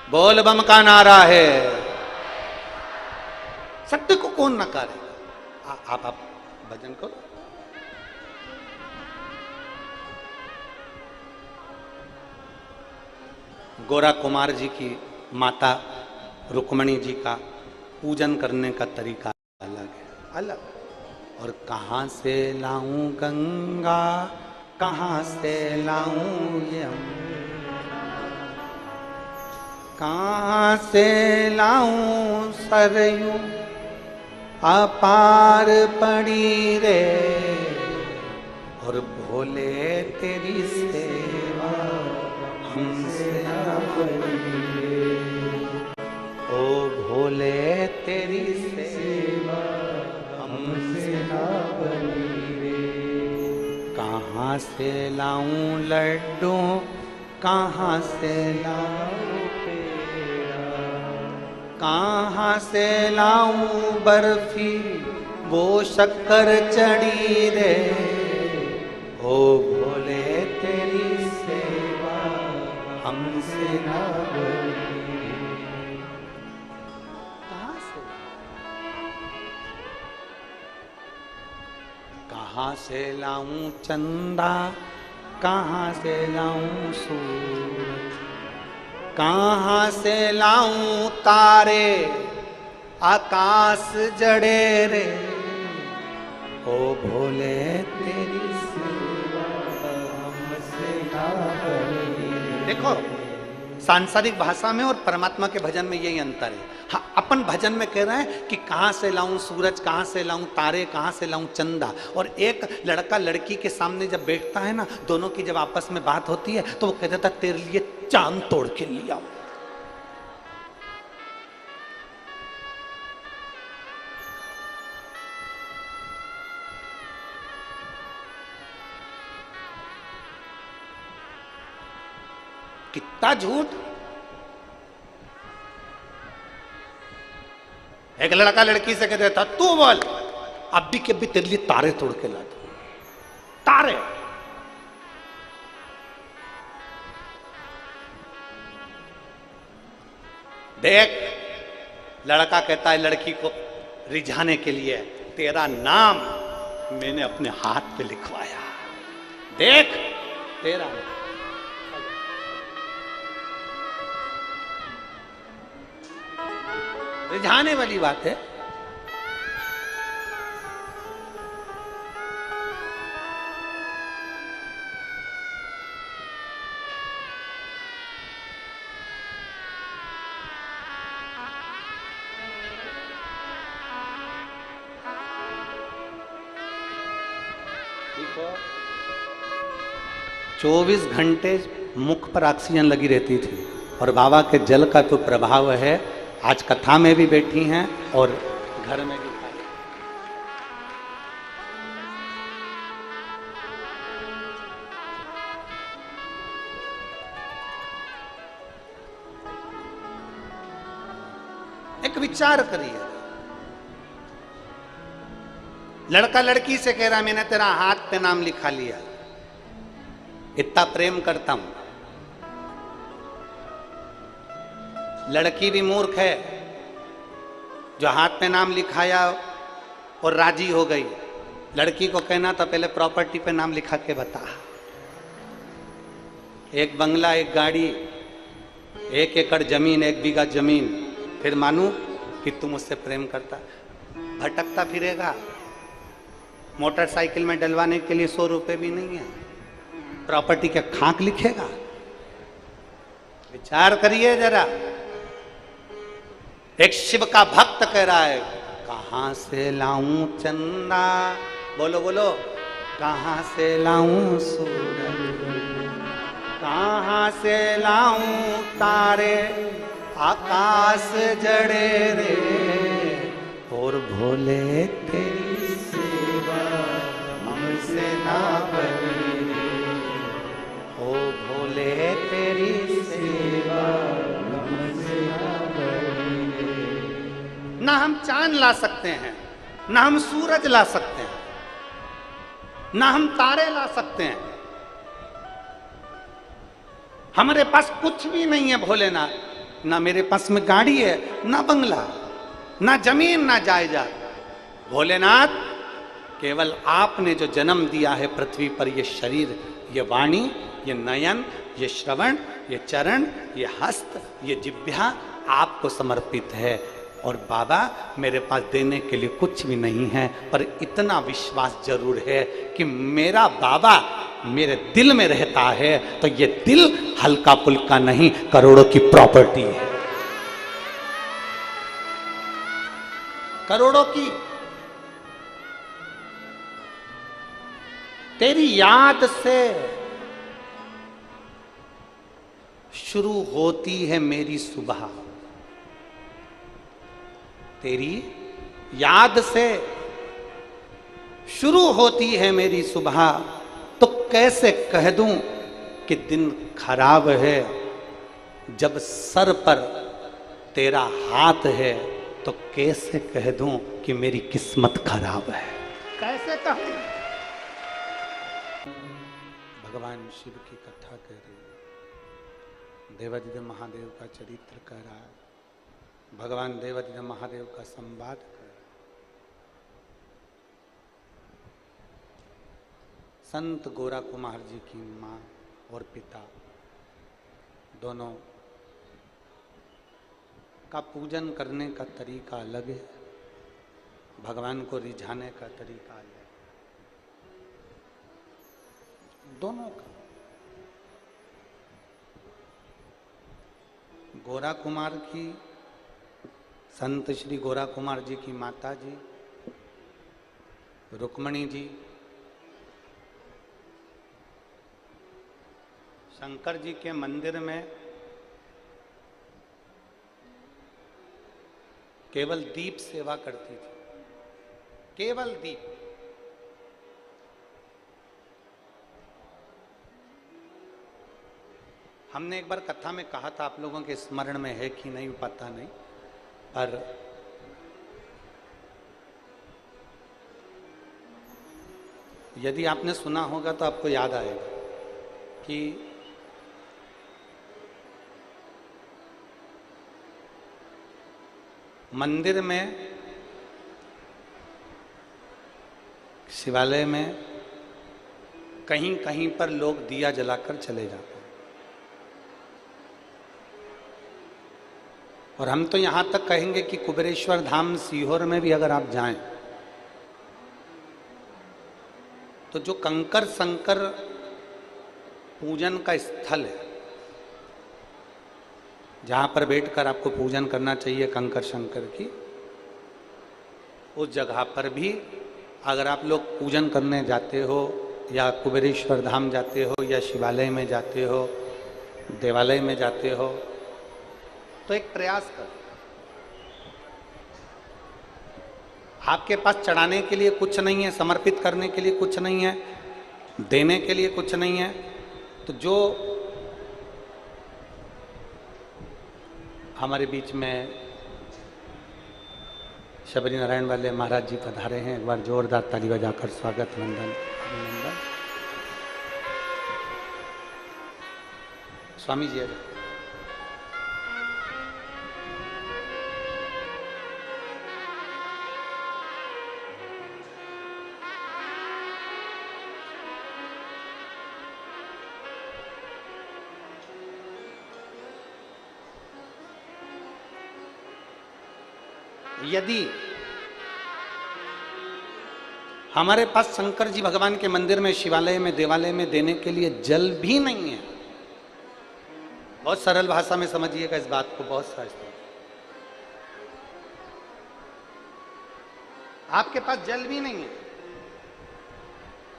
बोल बम का नारा है, सत्य को कौन नकारेगा? आप भजन करो। गोरा कुमार जी की माता रुक्मणी जी का पूजन करने का तरीका अलग है, अलग। और कहां से लाऊं गंगा, कहां से लाऊं यमुना, कहां से लाऊं सरयू अपार पड़ी रे, और भोले तेरी सेवा हमसे ना बनी रे, ओ भोले तेरी सेवा हमसे ना बनी रे। कहां से लाऊं लड्डू, कहां से लाऊं, कहां से लाऊं बर्फी, वो शक्कर चढ़ी रे, ओ भोले तेरी सेवा हमसे ना बनी। कहां से? कहां से लाऊं चंदा, कहां से लाऊं सूरज, कहां से लाऊं तारे आकाश जड़े रे, ओ भोले तेरी सेवा हमसे ना बनी। देखो, सांसारिक भाषा में और परमात्मा के भजन में यही अंतर है। हाँ, अपन भजन में कह रहे हैं कि कहां से लाऊं सूरज, कहां से लाऊं तारे, कहां से लाऊं चंदा। और एक लड़का लड़की के सामने जब बैठता है ना, दोनों की जब आपस में बात होती है, तो वो कह देता तेरे लिए चांद तोड़ के लिया। कितना झूठ। एक लड़का लड़की से कह देता तू बोल, अब भी के भी तेरे लिए तारे तोड़ के ला दूं, तारे। देख, लड़का कहता है लड़की को रिझाने के लिए, तेरा नाम मैंने अपने हाथ पे लिखवाया, देख तेरा नाम। रिझाने वाली बात है। देखो, 24 घंटे मुख पर ऑक्सीजन लगी रहती थी और बाबा के जल का तो प्रभाव है। आज कथा में भी बैठी हैं और घर में भी खाई। एक विचार करिए, लड़का लड़की से कह रहा मैंने तेरा हाथ पे नाम लिखा लिया, इतना प्रेम करता हूं। लड़की भी मूर्ख है जो हाथ पे नाम लिखाया और राजी हो गई। लड़की को कहना था पहले प्रॉपर्टी पे नाम लिखा के बता, एक बंगला, एक गाड़ी, 1 एकड़ जमीन, 1 बीघा जमीन, फिर मानू कि तुम उससे प्रेम करता। भटकता फिरेगा, मोटरसाइकिल में डलवाने के लिए 100 रुपए भी नहीं है, प्रॉपर्टी का खाक लिखेगा। विचार करिए जरा। एक शिव का भक्त कह रहा है कहां से लाऊं चंदा, बोलो बोलो, कहां से लाऊं सूरज, कहां से लाऊं तारे, आकाश जड़े रे, और भोले तेरी सेवा हमसे ना बनी रे, ओ भोले तेरी सेवा हमसे ना बनी रे। ना हम चांद ला सकते हैं, ना हम सूरज ला सकते हैं, ना हम तारे ला सकते हैं, हमारे पास कुछ भी नहीं है भोलेनाथ। ना मेरे पास में गाड़ी है, ना बंगला, ना जमीन, ना जायदाद। भोलेनाथ, केवल आपने जो जन्म दिया है पृथ्वी पर, ये शरीर, ये वाणी, ये नयन, ये श्रवण, ये चरण, ये हस्त, ये जिह्वा आपको समर्पित है। और बाबा, मेरे पास देने के लिए कुछ भी नहीं है, पर इतना विश्वास जरूर है कि मेरा बाबा मेरे दिल में रहता है, तो ये दिल हल्का पुल्का नहीं, करोड़ों की प्रॉपर्टी है, करोड़ों की। तेरी याद से शुरू होती है मेरी सुबह, तेरी याद से शुरू होती है मेरी सुबह, तो कैसे कह दूं कि दिन खराब है, जब सर पर तेरा हाथ है, तो कैसे कह दूं कि मेरी किस्मत खराब है, कैसे कहूं। भगवान शिव की कथा कह रही है, देवाधिदेव महादेव का चरित्र कह रहा है, भगवान देवाधिदेव महादेव का संवाद कर रहा है। संत गोरा कुमार जी की माँ और पिता दोनों का पूजन करने का तरीका अलग है, भगवान को रिझाने का तरीका अलग है, दोनों का। गोरा कुमार की, संत श्री गोरा कुमार जी की माता जी रुक्मणी जी शंकर जी के मंदिर में केवल दीप सेवा करती थी, केवल दीप। हमने एक बार कथा में कहा था, आप लोगों के स्मरण में है कि नहीं पता नहीं, पर यदि आपने सुना होगा तो आपको याद आएगा कि मंदिर में, शिवालय में कहीं कहीं पर लोग दिया जलाकर चले जाते हैं। और हम तो यहां तक कहेंगे कि कुबेरेश्वर धाम सीहोर में भी अगर आप जाएं तो जो कंकर शंकर पूजन का स्थल है, जहां पर बैठकर आपको पूजन करना चाहिए कंकर शंकर की, उस जगह पर भी अगर आप लोग पूजन करने जाते हो या कुबेरेश्वर धाम जाते हो या शिवालय में जाते हो, देवालय में जाते हो, तो एक प्रयास करो। आपके पास चढ़ाने के लिए कुछ नहीं है, समर्पित करने के लिए कुछ नहीं है, देने के लिए कुछ नहीं है, तो जो हमारे बीच में शबरी नारायण वाले महाराज जी पधारे हैं, एक बार जोरदार ताली बजाकर स्वागत, वंदन, अभिनंदन। स्वामी जी यदि हमारे पास शंकर जी भगवान के मंदिर में, शिवालय में, देवालय में देने के लिए जल भी नहीं है, बहुत सरल भाषा में समझिएगा इस बात को, बहुत सहज, आपके पास जल भी नहीं है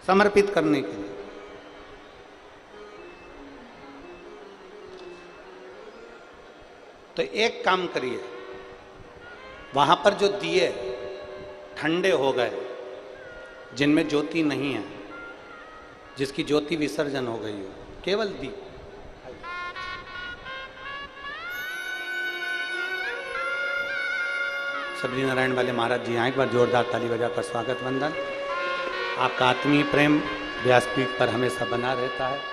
समर्पित करने के लिए, तो एक काम करिए, वहां पर जो दिए ठंडे हो गए, जिनमें ज्योति नहीं है, जिसकी ज्योति विसर्जन हो गई हो, केवल दीप, शबरी नारायण वाले महाराज जी आए, एक बार जोरदार ताली बजाकर स्वागत, वंदन। आपका आत्मीय प्रेम व्यासपीठ पर हमेशा बना रहता है।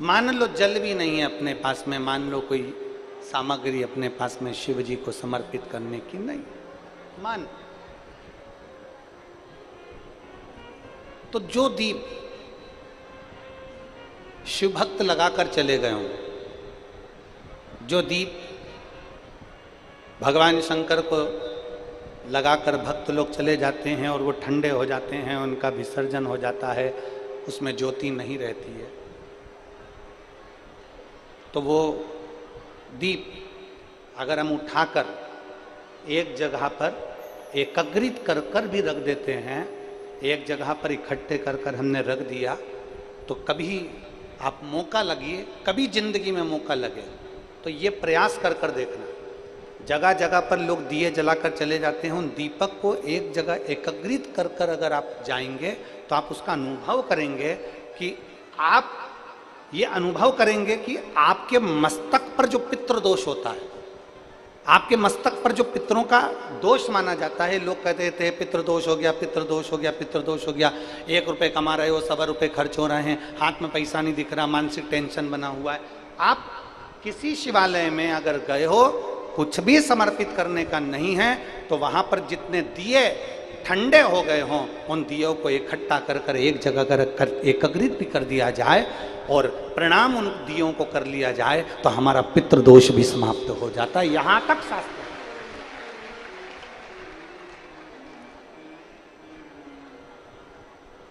मान लो जल भी नहीं है अपने पास में, मान लो कोई सामग्री अपने पास में शिव जी को समर्पित करने की नहीं, मान तो जो दीप शिव भक्त लगाकर चले गए हों, जो दीप भगवान शंकर को लगाकर भक्त लोग चले जाते हैं और वो ठंडे हो जाते हैं, उनका विसर्जन हो जाता है, उसमें ज्योति नहीं रहती है, तो वो दीप अगर हम उठाकर एक जगह पर एकत्रित कर कर भी रख देते हैं, एक जगह पर इकट्ठे कर कर हमने रख दिया, तो कभी आप मौका लगिए, कभी जिंदगी में मौका लगे तो ये प्रयास कर कर देखना, जगह जगह पर लोग दिए जलाकर चले जाते हैं, उन दीपक को एक जगह एकत्रित कर कर अगर आप जाएंगे तो आप उसका अनुभव करेंगे कि आप ये अनुभव करेंगे कि आपके मस्तक पर जो पितृ दोष होता है, आपके मस्तक पर जो पितरों का दोष माना जाता है, लोग कहते थे पितृ दोष हो गया, पितृ दोष हो गया, पितृ दोष हो गया, 1 रुपये कमा रहे हो, 1.25 रुपये खर्च हो रहे हैं, हाथ में पैसा नहीं दिख रहा, मानसिक टेंशन बना हुआ है। आप किसी शिवालय में अगर गए हो, कुछ भी समर्पित करने का नहीं है, तो वहां पर जितने दिए ठंडे हो गए हों, उन दियों को इकट्ठा कर कर एक जगह कर एकत्रित भी कर दिया जाए और प्रणाम उन दियों को कर लिया जाए, तो हमारा पितृदोष भी समाप्त हो जाता है। यहां तक शास्त्र।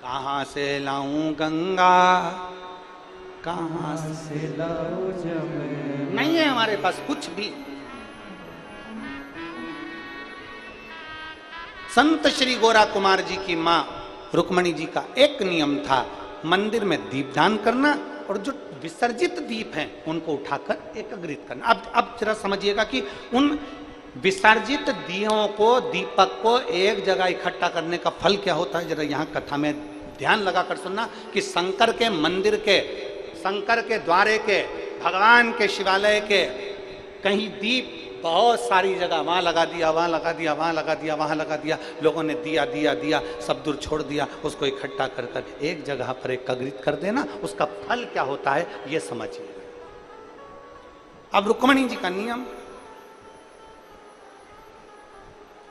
कहां से लाऊं गंगा, कहां से लाऊं जमुना, नहीं है हमारे पास कुछ भी। संत श्री गोरा कुमार जी की मां रुक्मणी जी का एक नियम था, मंदिर में दीपदान करना और जो विसर्जित दीप हैं उनको उठाकर एकत्रित करना। अब जरा समझिएगा कि उन विसर्जित दियों को, दीपक को एक जगह इकट्ठा करने का फल क्या होता है? जरा यहां कथा में ध्यान लगाकर सुनना कि शंकर के मंदिर के, शंकर के द्वारे के, भगवान के शिवालय के कहीं दीप बहुत सारी जगह, वहां लगा दिया, वहां लगा दिया, वहां लगा दिया, वहां लगा दिया, लोगों ने दिया दिया दिया, सब दूर छोड़ दिया, उसको इकट्ठा कर कर एक जगह पर एकत्रित कर देना, उसका फल क्या होता है ये समझिए। अब रुक्मणी जी का नियम,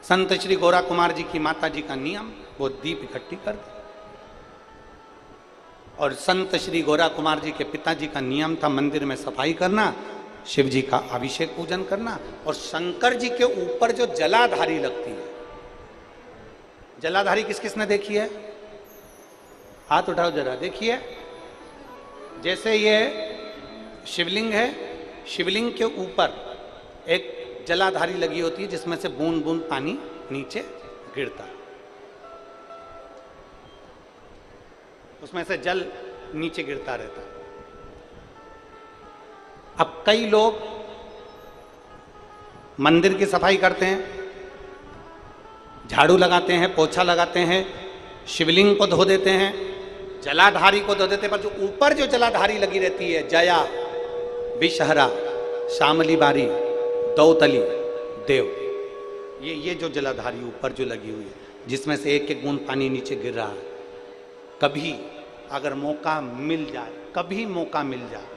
संत श्री गौरा कुमार जी की माता जी का नियम, वो दीप इकट्ठी कर दे। और संत श्री गौरा कुमार जी के पिताजी का नियम था मंदिर में सफाई करना, शिव जी का अभिषेक पूजन करना, और शंकर जी के ऊपर जो जलाधारी लगती है, जलाधारी किस किसने देखी है? हाथ उठाओ जरा, देखिए। जैसे ये शिवलिंग है, शिवलिंग के ऊपर एक जलाधारी लगी होती है जिसमें से बूंद बूंद पानी नीचे गिरता है, उसमें से जल नीचे गिरता रहता है। अब कई लोग मंदिर की सफाई करते हैं, झाड़ू लगाते हैं, पोछा लगाते हैं, शिवलिंग को धो देते हैं, जलाधारी को धो देते हैं, पर जो ऊपर जो जलाधारी लगी रहती है, जया, विषहरा, शामली बारी, दौतली, देव, ये जो जलाधारी ऊपर जो लगी हुई है, जिसमें से एक एक बूंद पानी नीचे गिर रहा है, कभी अगर मौका मिल जाए, कभी मौका मिल जाए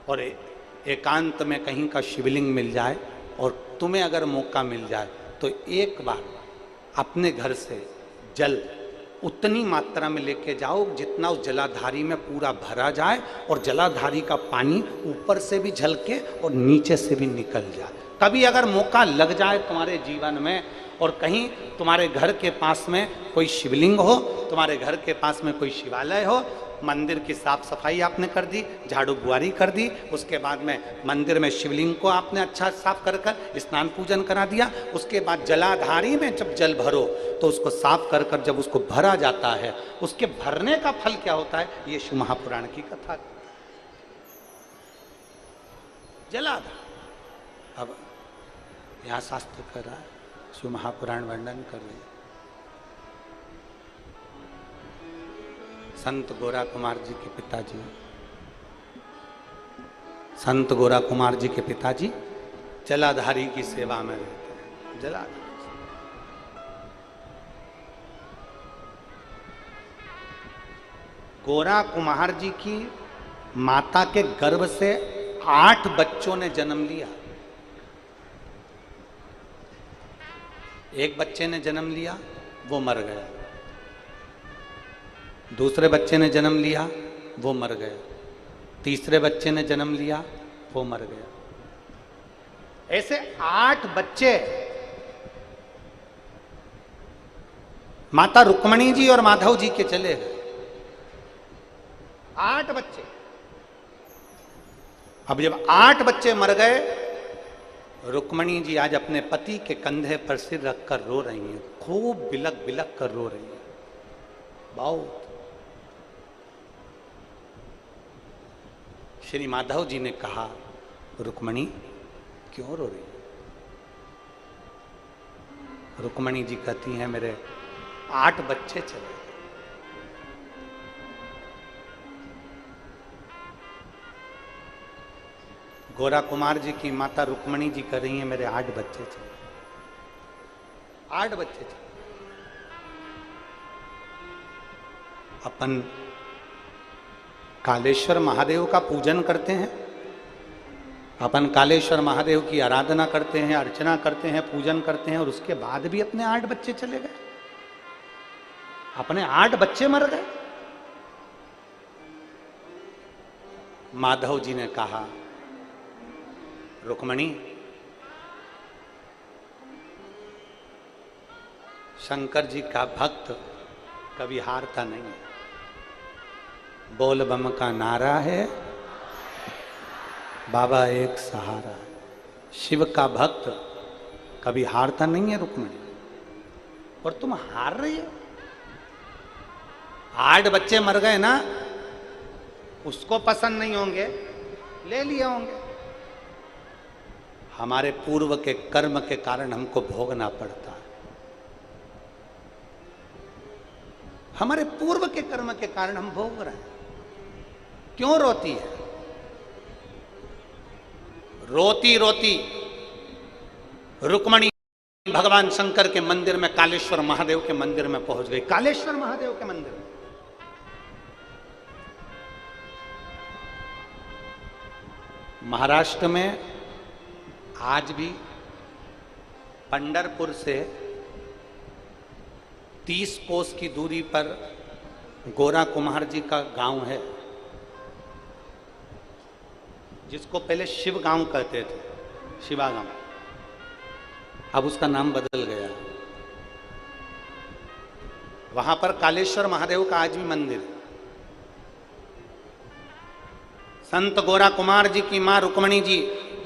और एकांत में कहीं का शिवलिंग मिल जाए और तुम्हें अगर मौका मिल जाए तो एक बार अपने घर से जल उतनी मात्रा में लेके जाओ जितना उस जलाधारी में पूरा भरा जाए, और जलाधारी का पानी ऊपर से भी झलके और नीचे से भी निकल जाए। कभी अगर मौका लग जाए तुम्हारे जीवन में और कहीं तुम्हारे घर के पास में कोई शिवलिंग हो, तुम्हारे घर के पास में कोई शिवालय हो, मंदिर की साफ सफाई आपने कर दी, झाड़ू बुआरी कर दी, उसके बाद में मंदिर में शिवलिंग को आपने अच्छा साफ कर कर स्नान पूजन करा दिया, उसके बाद जलाधारी में जब जल भरो तो उसको साफ कर कर जब उसको भरा जाता है, उसके भरने का फल क्या होता है, ये शिव महापुराण की कथा। जलाधार, अब यहाँ शास्त्र कर रहा है, शिव महापुराण वर्णन कर रहे हैं। संत गोरा कुमार जी के पिताजी, संत गोरा कुमार जी के पिताजी जलाधारी की सेवा में रहते हैं। जलाधारी गोरा कुमार जी की माता के गर्भ से 8 बच्चों ने जन्म लिया। एक बच्चे ने जन्म लिया, वो मर गया। दूसरे बच्चे ने जन्म लिया, वो मर गया। तीसरे बच्चे ने जन्म लिया, वो मर गया। ऐसे 8 बच्चे माता रुक्मणी जी और माधव जी के चले गए। 8 बच्चे। अब जब 8 बच्चे मर गए, रुक्मणी जी आज अपने पति के कंधे पर सिर रखकर रो रही हैं, खूब बिलक बिलक कर रो रही हैं, बहुत। श्री माधव जी ने कहा, रुक्मणी क्यों रो रही? रुक्मणी जी कहती हैं, मेरे 8 बच्चे चले। गोरा कुमार जी की माता रुक्मणी जी कह रही हैं, मेरे 8 बच्चे चले। 8 बच्चे चले। अपन कालेश्वर महादेव का पूजन करते हैं, अपन कालेश्वर महादेव की आराधना करते हैं, अर्चना करते हैं, पूजन करते हैं, और उसके बाद भी अपने 8 बच्चे चले गए। अपने 8 बच्चे मर गए। माधव जी ने कहा, रुक्मणी, शंकर जी का भक्त कभी हारता नहीं है। बोल बम का नारा है, बाबा एक सहारा है। शिव का भक्त कभी हारता नहीं है रुक्मणी, और तुम हार रही हो। 8 बच्चे मर गए ना, उसको पसंद नहीं होंगे, ले लिए होंगे। हमारे पूर्व के कर्म के कारण हमको भोगना पड़ता है। हमारे पूर्व के कर्म के कारण हम भोग रहे हैं। क्यों रोती है? रोती रोती रुक्मणी भगवान शंकर के मंदिर में, कालेश्वर महादेव के मंदिर में पहुंच गई। कालेश्वर महादेव के मंदिर में महाराष्ट्र में आज भी पंढरपुर से 30 कोस की दूरी पर गोरा कुमार जी का गांव है, जिसको पहले शिव गांव कहते थे, शिवा गांव। अब उसका नाम बदल गया। वहां पर कालेश्वर महादेव का आज भी मंदिर है। संत गोरा कुमार जी की मां रुक्मणी जी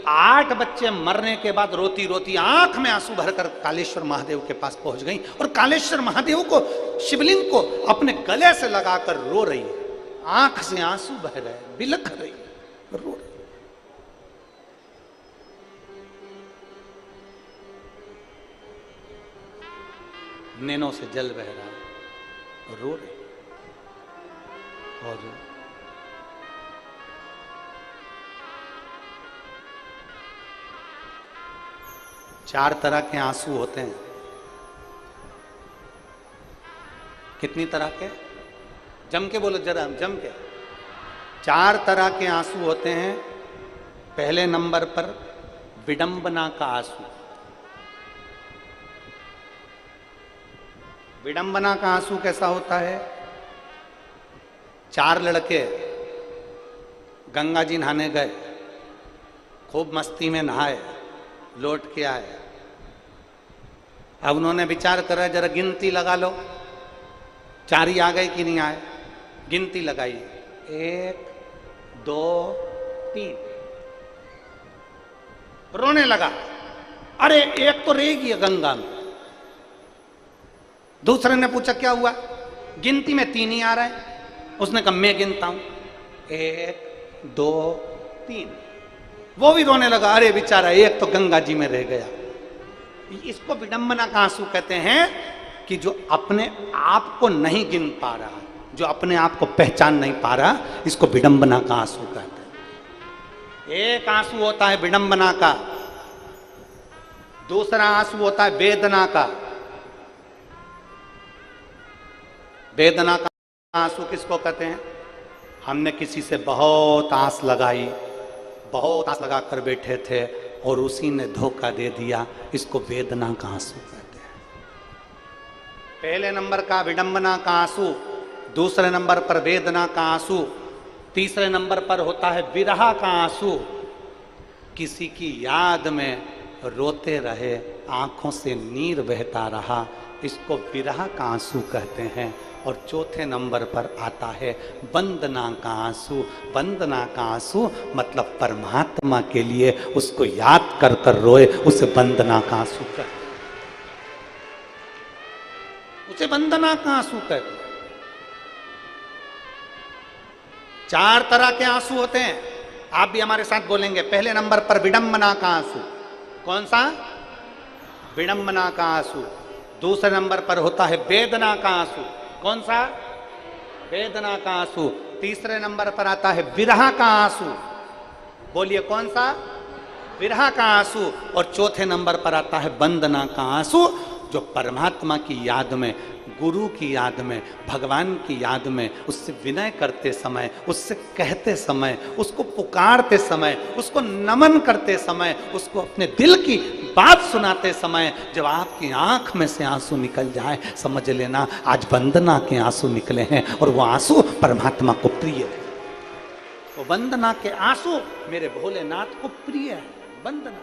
8 बच्चे मरने के बाद रोती रोती आंख में आंसू भरकर कालेश्वर महादेव के पास पहुंच गई और कालेश्वर महादेव को, शिवलिंग को अपने गले से लगाकर रो रही है। आंख से आंसू बह रहे, बिलख रही, रो रही। नैनों से जल बह रहा, रो रही। और 4 तरह के आंसू होते हैं। कितनी तरह के? जम के बोलो जरा, जम के। 4 तरह के आंसू होते हैं। पहले नंबर पर विडंबना का आंसू। विडंबना का आंसू कैसा होता है? 4 लड़के गंगा जी नहाने गए, खूब मस्ती में नहाए, लौट के आए। अब उन्होंने विचार करा जरा गिनती लगा लो, 4 ही आ गए कि नहीं आए। गिनती लगाई, 1 2 3। रोने लगा, अरे एक तो रहेगी गंगा में। दूसरे ने पूछा क्या हुआ? गिनती में 3 ही आ रहा है। उसने कहा मैं गिनता हूं, 1 2 3। वो भी रोने लगा, अरे बेचारा एक तो गंगा जी में रह गया। इसको विडंबना का आंसू कहते हैं कि जो अपने आप को नहीं गिन पा रहा, जो अपने आप को पहचान नहीं पा रहा, इसको विडंबना का आंसू कहते हैं। एक आंसू होता है विडंबना का, दूसरा आंसू होता है वेदना का। वेदना का आंसू किसको कहते हैं? हमने किसी से बहुत आस लगाई, बहुत आस लगा कर बैठे थे और उसी ने धोखा दे दिया, इसको वेदना का आंसू कहते हैं। पहले नंबर का विडंबना का आंसू, दूसरे नंबर पर वेदना का आंसू, तीसरे नंबर पर होता है विरह का आंसू। किसी की याद में रोते रहे, आंखों से नीर बहता रहा, इसको विरह का आंसू कहते हैं। और चौथे नंबर पर आता है वंदना का आंसू। वंदना का आंसू मतलब परमात्मा के लिए उसको याद कर कर रोए, उसे वंदना का आंसू कहते हैं। उसे वंदना का आंसू कहते हैं। 4 तरह के आंसू होते हैं। आप भी हमारे साथ बोलेंगे। पहले नंबर पर विडंबना का आंसू। कौन सा? विडंबना का आंसू। दूसरे नंबर पर होता है वेदना का आंसू। कौन सा? वेदना का आंसू। तीसरे नंबर पर आता है विरह का आंसू। बोलिए कौन सा? विरह का आंसू। और चौथे नंबर पर आता है वंदना का आंसू, जो परमात्मा की याद में, गुरु की याद में, भगवान की याद में, उससे विनय करते समय, उससे कहते समय, उसको पुकारते समय, उसको नमन करते समय, उसको अपने दिल की बात सुनाते समय जब आपकी आंख में से आंसू निकल जाए, समझ लेना आज वंदना के आंसू निकले हैं और वो आंसू परमात्मा को प्रिय है। वो वंदना के आंसू मेरे भोलेनाथ को प्रिय है। वंदना,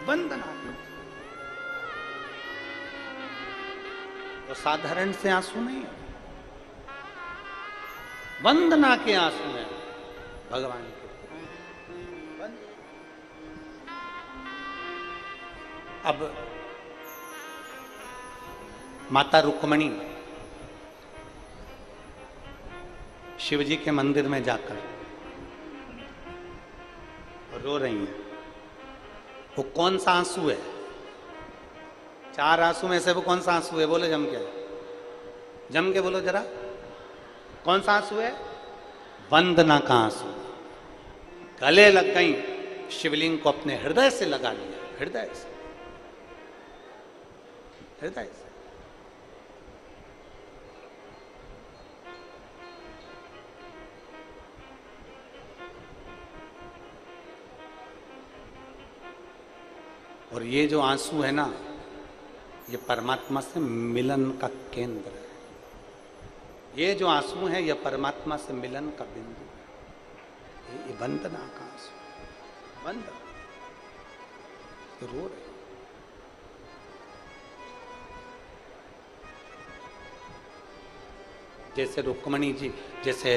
वंदना तो साधारण से आंसू नहीं है, वंदना के आंसू हैं भगवान के। अब माता रुक्मणी शिव जी के मंदिर में जाकर रो रही हैं। वो कौन सा आंसू है? 4 आंसू में से वो कौन सा आंसू है? बोलो जम के बोलो जरा, कौन सा आंसू है? वंदना का आंसू। गले लग गई, शिवलिंग को अपने हृदय से लगा लिया, हृदय से। और ये जो आंसू है ना, ये परमात्मा से मिलन का केंद्र है। ये जो आंसू है, ये परमात्मा से मिलन का बिंदु है। ये वंदना का आंसू, वंदना रो रहे। जैसे रुक्मणी जी, जैसे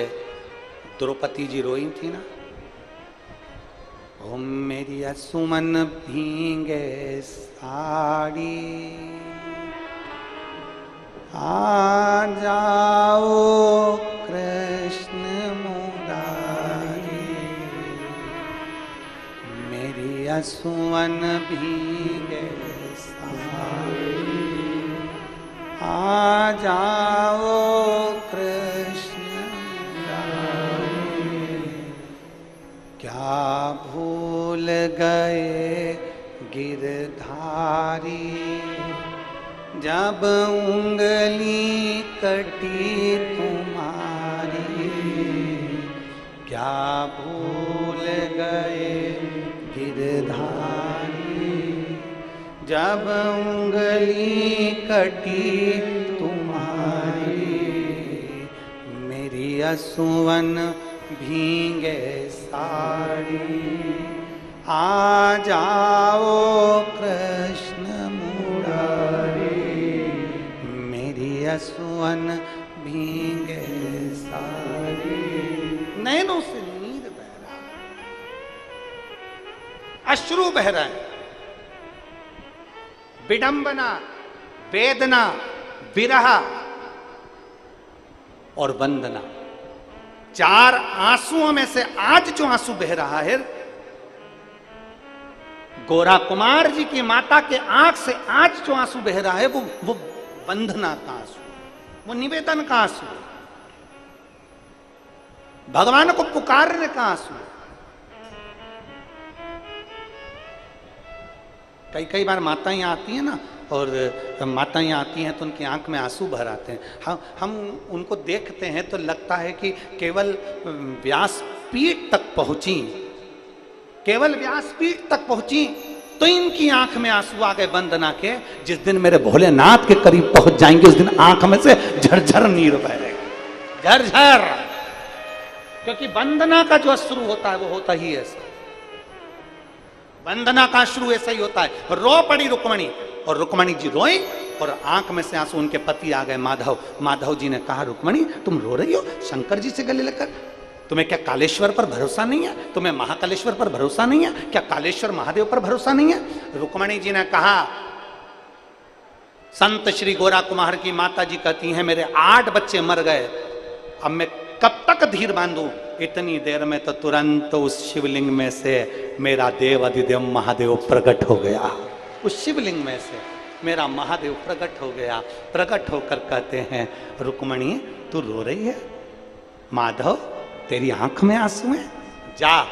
द्रौपदी जी रोई थी ना, ओ मेरी सुमन भींगे साड़ी, आ जाओ कृष्ण मुरारी, मेरी सुमन भींगे साड़ी, आ जाओ कृष्ण मुरारी, क्या भूल गए गिरधारी, जब उंगली कटी तुम्हारी, क्या भूल गए गिरधारी, जब उंगली कटी तुम्हारी, मेरी असुवन भींगे साड़ी, आ जाओ कृष्ण मुरारी, मेरी असुवन भींगे साड़ी। नैनों से नीर बह रहा है, अश्रु बह रहा है। विडंबना, वेदना, विरह और वंदना, 4 आंसुओं में से आज जो आंसू बह रहा है, गोरा कुमार जी की माता के आंख से आज जो आंसू बह रहा है, वो वंदना का आंसू, वो निवेदन का आंसू, भगवान को पुकारने का आंसू। कई बार माताएं आती हैं ना, और माताएं आती हैं तो उनकी आंख में आंसू भर आते हैं। हम उनको देखते हैं तो लगता है कि केवल व्यासपीठ तक पहुंची, केवल व्यासपीठ तक पहुंची तो इनकी आंख में आंसू आ गए वंदना के। जिस दिन मेरे भोलेनाथ के करीब पहुंच जाएंगे, उस दिन आंख में से झरझर नीर बहेगा, झरझर। क्योंकि वंदना का जो अश्रु होता है, वो होता ही ऐसा, वंदना का अश्रु ऐसा ही होता है। रो पड़ी रुक्मणी, और रुक्मणी जी रोई और आंख में से आंसू। उनके पति आ गए माधव। माधव जी ने कहा, रुक्मणी तुम रो रही हो शंकर जी से गले लगकर? तुम्हें क्या कालेश्वर पर भरोसा नहीं है? तुम्हें महाकालेश्वर पर भरोसा नहीं है? क्या कालेश्वर महादेव पर भरोसा नहीं है? रुक्मणी जी ने कहा, संत श्री गोरा कुमार की माता जी कहती हैं, मेरे 8 बच्चे मर गए, अब मैं कब तक धीर बांधूं? इतनी देर में तो तुरंत उस शिवलिंग में से मेरा देव अधिदेव महादेव प्रकट हो गया। उस शिवलिंग में से मेरा महादेव प्रकट हो गया। प्रकट होकर कहते हैं, रुक्मणी तू रो रही है? माधव तेरी आंख में आंसू हैं? जा,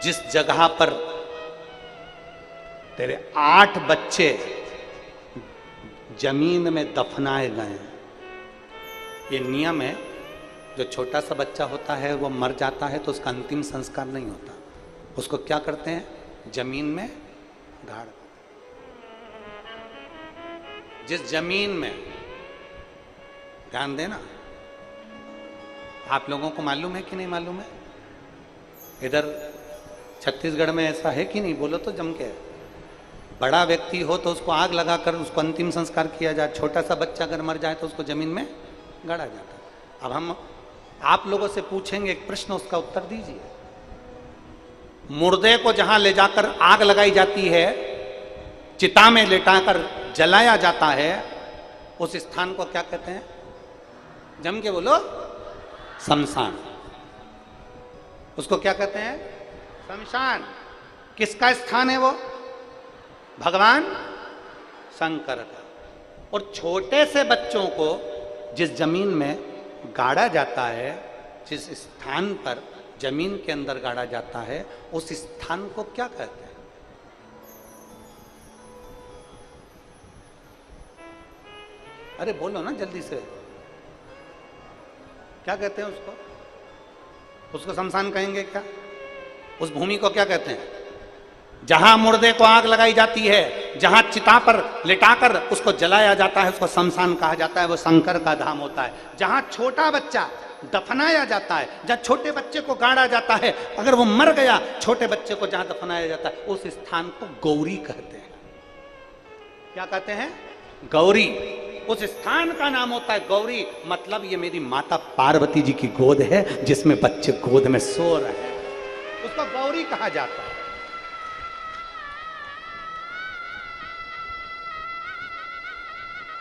जिस जगह पर तेरे 8 बच्चे जमीन में दफनाए गए, ये नियम है, जो छोटा सा बच्चा होता है वो मर जाता है तो उसका अंतिम संस्कार नहीं होता, उसको क्या करते हैं? जमीन में गाड़। जिस जमीन में, ध्यान देना, आप लोगों को मालूम है कि नहीं मालूम है? इधर छत्तीसगढ़ में ऐसा है कि नहीं? बोलो तो जम के। बड़ा व्यक्ति हो तो उसको आग लगाकर उसको अंतिम संस्कार किया जाए, छोटा सा बच्चा अगर मर जाए तो उसको जमीन में गाड़ा जाता है। अब हम आप लोगों से पूछेंगे एक प्रश्न, उसका उत्तर दीजिए। मुर्दे को जहां ले जाकर आग लगाई जाती है, चिता में लेटाकर जलाया जाता है, उस स्थान को क्या कहते हैं? जम के बोलो। शमशान। उसको क्या कहते हैं? शमशान। किसका स्थान है वो? भगवान शंकर का। और छोटे से बच्चों को जिस जमीन में गाड़ा जाता है, जिस स्थान पर जमीन के अंदर गाड़ा जाता है, उस स्थान को क्या कहते हैं? अरे बोलो ना जल्दी से, क्या कहते हैं उसको? उसको शमशान कहेंगे क्या? उस भूमि को क्या कहते हैं? जहां मुर्दे को आग लगाई जाती है, जहां चिता पर लिटाकर उसको जलाया जाता है, उसको शमशान कहा जाता है। वो शंकर का धाम होता है। जहां छोटा बच्चा दफनाया जाता है, जहां छोटे बच्चे को गाड़ा जाता है, अगर वो मर गया, छोटे बच्चे को जहां दफनाया जाता है, उस स्थान को गौरी कहते हैं। क्या कहते हैं? गौरी। उस स्थान का नाम होता है गौरी। मतलब ये मेरी माता पार्वती जी की गोद है, जिसमें बच्चे गोद में सो रहे हैं, उसको गौरी कहा जाता है।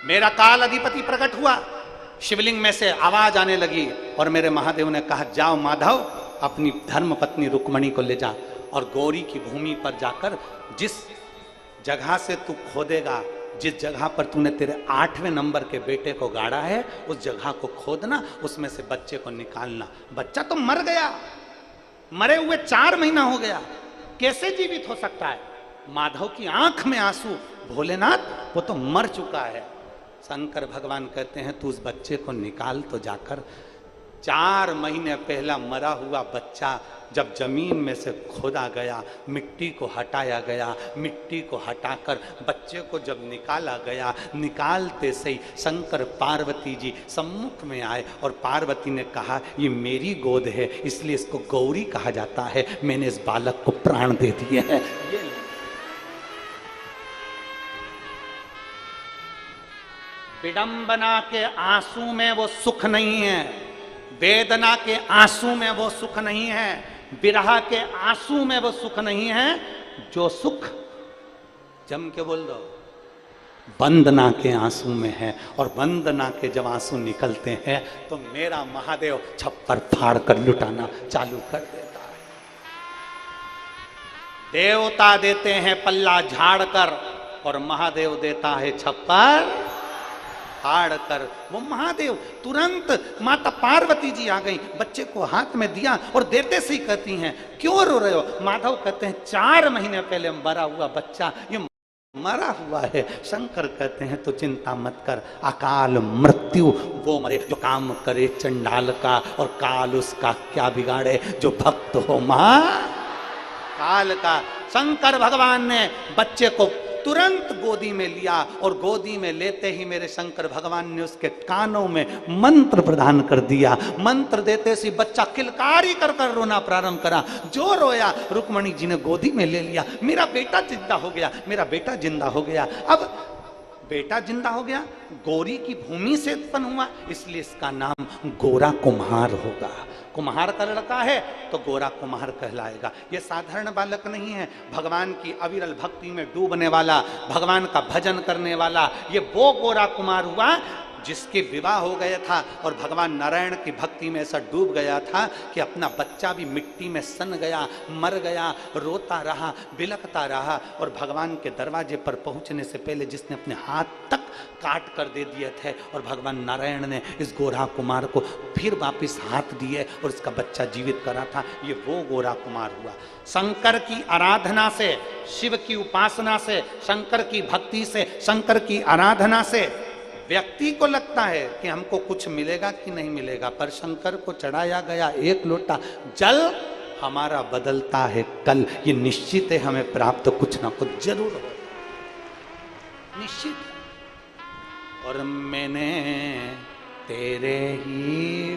मेरा काल अधिपति प्रकट हुआ, शिवलिंग में से आवाज आने लगी और मेरे महादेव ने कहा, जाओ माधव, अपनी धर्म पत्नी रुक्मणी को ले जा और गौरी की भूमि पर जाकर जिस जगह से तू खोदेगा, जिस जगह पर तूने तेरे 8वें नंबर के बेटे को गाड़ा है, उस जगह को खोदना, उसमें से बच्चे को निकालना। बच्चा तो मर गया, मरे हुए 4 महीना हो गया, कैसे जीवित हो सकता है? माधव की आंख में आंसू, भोलेनाथ वो तो मर चुका है। शंकर भगवान कहते हैं, तू उस बच्चे को निकाल तो जाकर। 4 महीने पहला मरा हुआ बच्चा जब जमीन में से खोदा गया, मिट्टी को हटाया गया, मिट्टी को हटाकर बच्चे को जब निकाला गया, निकालते से ही शंकर पार्वती जी सम्मुख में आए और पार्वती ने कहा, ये मेरी गोद है, इसलिए इसको गौरी कहा जाता है, मैंने इस बालक को प्राण दे दिए हैं। विडंबना के आंसू में वो सुख नहीं है, वेदना के आंसू में वो सुख नहीं है, विरह के आंसू में वो सुख नहीं है। जो सुख, जम के बोल दो, वंदना के आंसू में है। और वंदना के जब आंसू निकलते हैं तो मेरा महादेव छप्पर फाड़ कर लुटाना चालू कर देता है। देवता देते हैं पल्ला झाड़ कर और महादेव देता है छप्पर फाड़ कर। वो महादेव तुरंत, माता पार्वती जी आ गई, बच्चे को हाथ में दिया और देते से ही कहती हैं, क्यों रो रहे हो? माधव कहते हैं, 4 महीने पहले मरा हुआ बच्चा ये मरा हुआ है। शंकर कहते हैं, तो चिंता मत कर, अकाल मृत्यु वो मरे जो काम करे चंडाल का, और काल उसका क्या बिगाड़े जो भक्त हो महाकाल का। शंकर भगवान ने बच्चे को तुरंत गोदी में लिया और गोदी में लेते ही मेरे शंकर भगवान ने उसके कानों में मंत्र प्रदान कर दिया। मंत्र देते से बच्चा किलकारी कर कर रोना प्रारंभ करा। जो रोया, रुक्मणी जी ने गोदी में ले लिया। मेरा बेटा जिंदा हो गया, मेरा बेटा जिंदा हो गया। अब बेटा जिंदा हो गया, गौरी की भूमि से उत्पन्न हुआ, इसलिए इसका नाम गोरा कुम्हार होगा। कुम्हार का लड़का है तो गोरा कुम्हार कहलाएगा। ये साधारण बालक नहीं है, भगवान की अविरल भक्ति में डूबने वाला, भगवान का भजन करने वाला, ये वो गोरा कुमार हुआ जिसके विवाह हो गया था और भगवान नारायण की भक्ति में ऐसा डूब गया था कि अपना बच्चा भी मिट्टी में सन गया, मर गया, रोता रहा, बिलखता रहा। और भगवान के दरवाजे पर पहुंचने से पहले जिसने अपने हाथ तक काट कर दे दिए थे, और भगवान नारायण ने इस गोरा कुमार को फिर वापिस हाथ दिए और इसका बच्चा जीवित करा था, ये वो गोरा कुमार हुआ। शंकर की आराधना से, शिव की उपासना से, शंकर की भक्ति से, शंकर की आराधना से व्यक्ति को लगता है कि हमको कुछ मिलेगा कि नहीं मिलेगा, पर शंकर को चढ़ाया गया 1 लोटा जल हमारा बदलता है कल। ये निश्चित है, हमें प्राप्त कुछ ना कुछ जरूर हो, निश्चित। और मैंने तेरे ही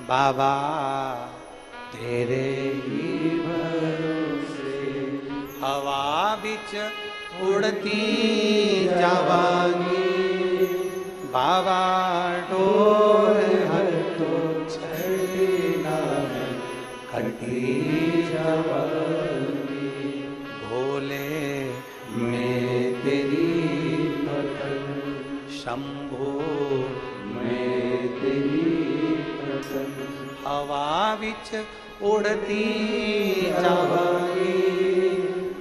बाबा, तेरे ही भरोसे हवा बिच उड़ती जावागी, बाबा डोर हर तो छड़ना कटी जावागी। भोले मैं तेरी भक्त, शंभो मैं तेरी हवा विच उड़ती जावागी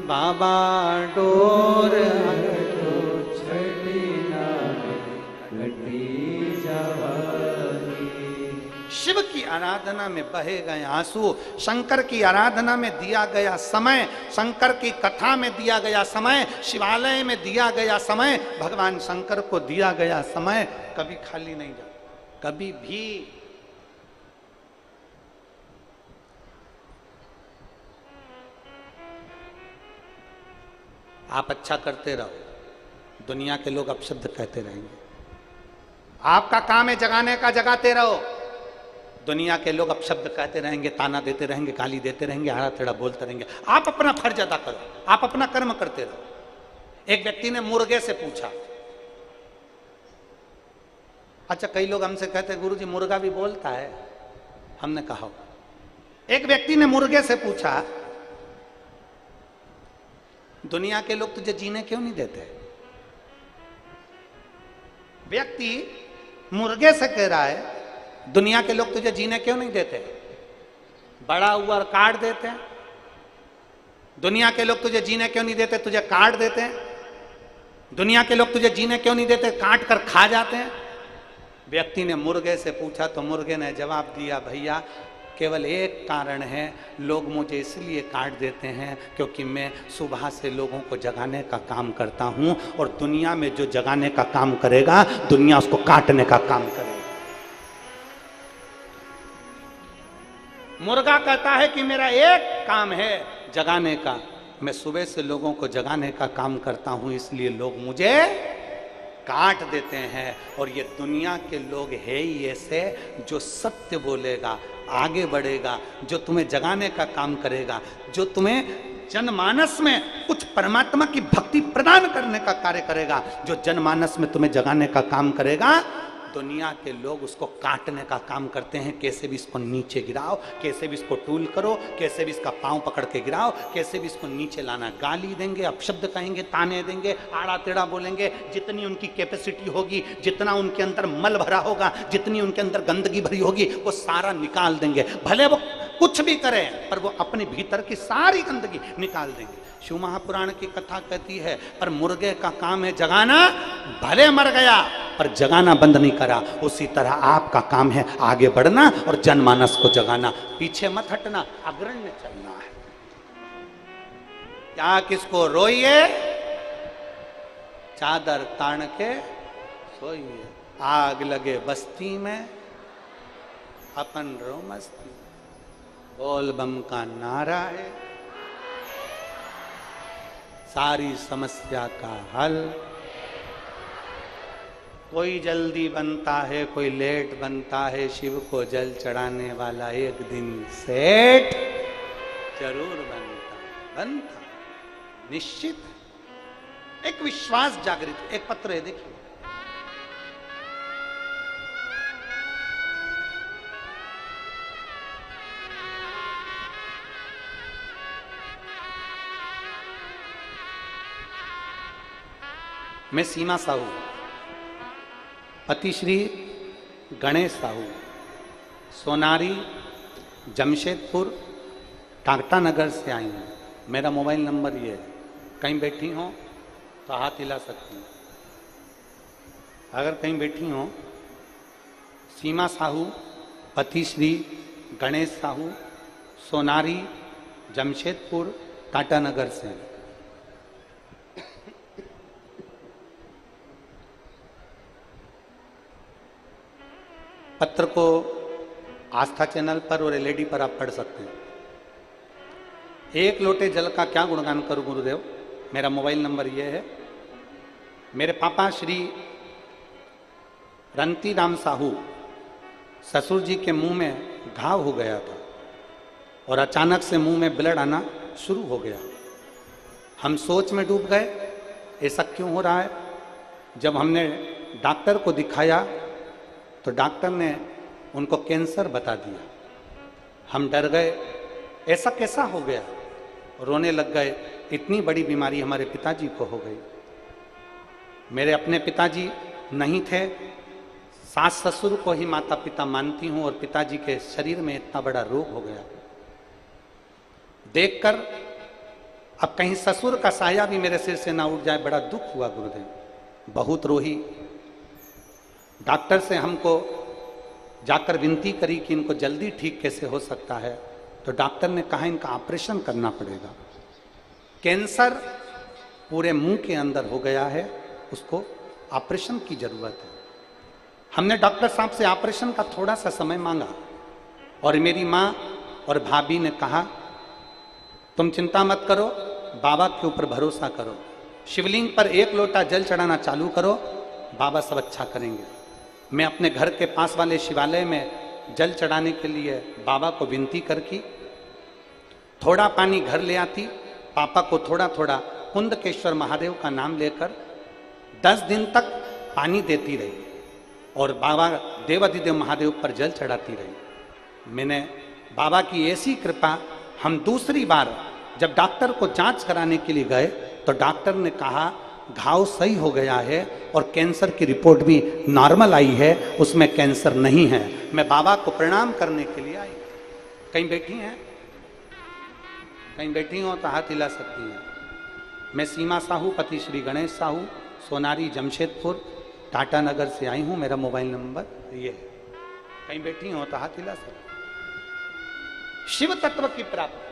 बाबा डोर शिव की आराधना में बहे गए आंसू, शंकर की आराधना में दिया गया समय, शंकर की कथा में दिया गया समय, शिवालय में दिया गया समय, भगवान शंकर को दिया गया समय कभी खाली नहीं जाता, कभी भी। आप अच्छा करते रहो, दुनिया के लोग अपशब्द कहते रहेंगे। आपका काम है जगाने का, जगाते रहो, दुनिया के लोग अपशब्द कहते रहेंगे, ताना देते रहेंगे, गाली देते रहेंगे, आड़ा टेढ़ा बोलते रहेंगे। आप अपना फर्ज अदा करो, आप अपना कर्म करते रहो। एक व्यक्ति ने मुर्गे से पूछा, अच्छा कई लोग हमसे कहते हैं गुरुजी मुर्गा भी बोलता है, हमने कहा। एक व्यक्ति ने मुर्गे से पूछा, दुनिया के लोग तुझे जीने क्यों नहीं देते? व्यक्ति मुर्गे से कह रहा है, दुनिया के लोग तुझे जीने क्यों नहीं देते? बड़ा हुआ और काट देते हैं। दुनिया के लोग तुझे जीने क्यों नहीं देते? तुझे काट देते हैं। दुनिया के लोग तुझे जीने क्यों नहीं देते? काट कर खा जाते हैं। व्यक्ति ने मुर्गे से पूछा तो मुर्गे ने जवाब दिया, भैया केवल एक कारण है, लोग मुझे इसलिए काट देते हैं क्योंकि मैं सुबह से लोगों को जगाने का काम करता हूं, और दुनिया में जो जगाने का काम करेगा दुनिया उसको काटने का काम करेगा। मुर्गा कहता है कि मेरा एक काम है जगाने का, मैं सुबह से लोगों को जगाने का काम करता हूं, इसलिए लोग मुझे काट देते हैं। और ये दुनिया के लोग है ही ऐसे, जो सत्य बोलेगा, आगे बढ़ेगा, जो तुम्हें जगाने का काम करेगा, जो तुम्हें जनमानस में कुछ परमात्मा की भक्ति प्रदान करने का कार्य करेगा, जो जनमानस में तुम्हें जगाने का काम करेगा, दुनिया के लोग उसको काटने का काम करते हैं। कैसे भी इसको नीचे गिराओ, कैसे भी इसको टूल करो, कैसे भी इसका पांव पकड़ के गिराओ, कैसे भी इसको नीचे लाना। गाली देंगे, अपशब्द कहेंगे, ताने देंगे, आड़ा टेढ़ा बोलेंगे। जितनी उनकी कैपेसिटी होगी, जितना उनके अंदर मल भरा होगा, जितनी उनके अंदर गंदगी भरी होगी, वो सारा निकाल देंगे। भले वो कुछ भी करें पर वो अपने भीतर की सारी गंदगी निकाल देंगे। शिव महापुराण की कथा कहती है, पर मुर्गे का काम है जगाना, भले मर गया पर जगाना बंद नहीं करा। उसी तरह आपका काम है आगे बढ़ना और जनमानस को जगाना, पीछे मत हटना, अग्रण्य चलना है। क्या किसको रोइए, चादर तान के सोइए, आग लगे बस्ती में अपन रो मस्ती, बोल बम का नारा है सारी समस्या का हल। कोई जल्दी बनता है, कोई लेट बनता है, शिव को जल चढ़ाने वाला एक दिन सेठ जरूर बनता निश्चित। एक विश्वास जागृत, एक पत्र है देखिए, मैं सीमा साहू, पति श्री गणेश साहू, सोनारी जमशेदपुर टाटा नगर से आई हूँ। मेरा मोबाइल नंबर ये है, कहीं बैठी हो तो हाथ हिला सकती हूँ। अगर कहीं बैठी हो, सीमा साहू, पति श्री गणेश साहू, सोनारी जमशेदपुर टाटा नगर से। पत्र को आस्था चैनल पर और एलईडी पर आप पढ़ सकते हैं। एक लोटे जल का क्या गुणगान करूं गुरुदेव, मेरा मोबाइल नंबर ये है। मेरे पापा श्री रंती राम साहू, ससुर जी के मुंह में घाव हो गया था और अचानक से मुंह में ब्लड आना शुरू हो गया। हम सोच में डूब गए, ऐसा क्यों हो रहा है। जब हमने डॉक्टर को दिखाया तो डॉक्टर ने उनको कैंसर बता दिया। हम डर गए, ऐसा कैसा हो गया, रोने लग गए। इतनी बड़ी बीमारी हमारे पिताजी को हो गई। मेरे अपने पिताजी नहीं थे, सास ससुर को ही माता पिता मानती हूं और पिताजी के शरीर में इतना बड़ा रोग हो गया देखकर, अब कहीं ससुर का साया भी मेरे सिर से ना उठ जाए, बड़ा दुख हुआ गुरुदेव। बहुत रोही। डॉक्टर से हमको जाकर विनती करी कि इनको जल्दी ठीक कैसे हो सकता है, तो डॉक्टर ने कहा इनका ऑपरेशन करना पड़ेगा। कैंसर पूरे मुंह के अंदर हो गया है, उसको ऑपरेशन की जरूरत है। हमने डॉक्टर साहब से ऑपरेशन का थोड़ा सा समय मांगा और मेरी माँ और भाभी ने कहा तुम चिंता मत करो, बाबा के ऊपर भरोसा करो, शिवलिंग पर 1 लोटा जल चढ़ाना चालू करो, बाबा सब अच्छा करेंगे। मैं अपने घर के पास वाले शिवालय में जल चढ़ाने के लिए बाबा को विनती करके थोड़ा पानी घर ले आती, पापा को थोड़ा थोड़ा कुंदकेश्वर महादेव का नाम लेकर 10 दिन तक पानी देती रही और बाबा देवाधिदेव महादेव पर जल चढ़ाती रही। मैंने बाबा की ऐसी कृपा, हम दूसरी बार जब डॉक्टर को जांच कराने के लिए गए तो डॉक्टर ने कहा घाव सही हो गया है और कैंसर की रिपोर्ट भी नॉर्मल आई है, उसमें कैंसर नहीं है। मैं बाबा को प्रणाम करने के लिए आई। कहीं बैठी हैं? कहीं बैठी हो तो हाथ हिला सकती हैं। मैं सीमा साहू, पति श्री गणेश साहू, सोनारी जमशेदपुर, टाटा नगर से आई हूं। मेरा मोबाइल नंबर ये है। कहीं बैठी हो तो हाथ हिला सकती। शिव तत्व की प्राप्ति,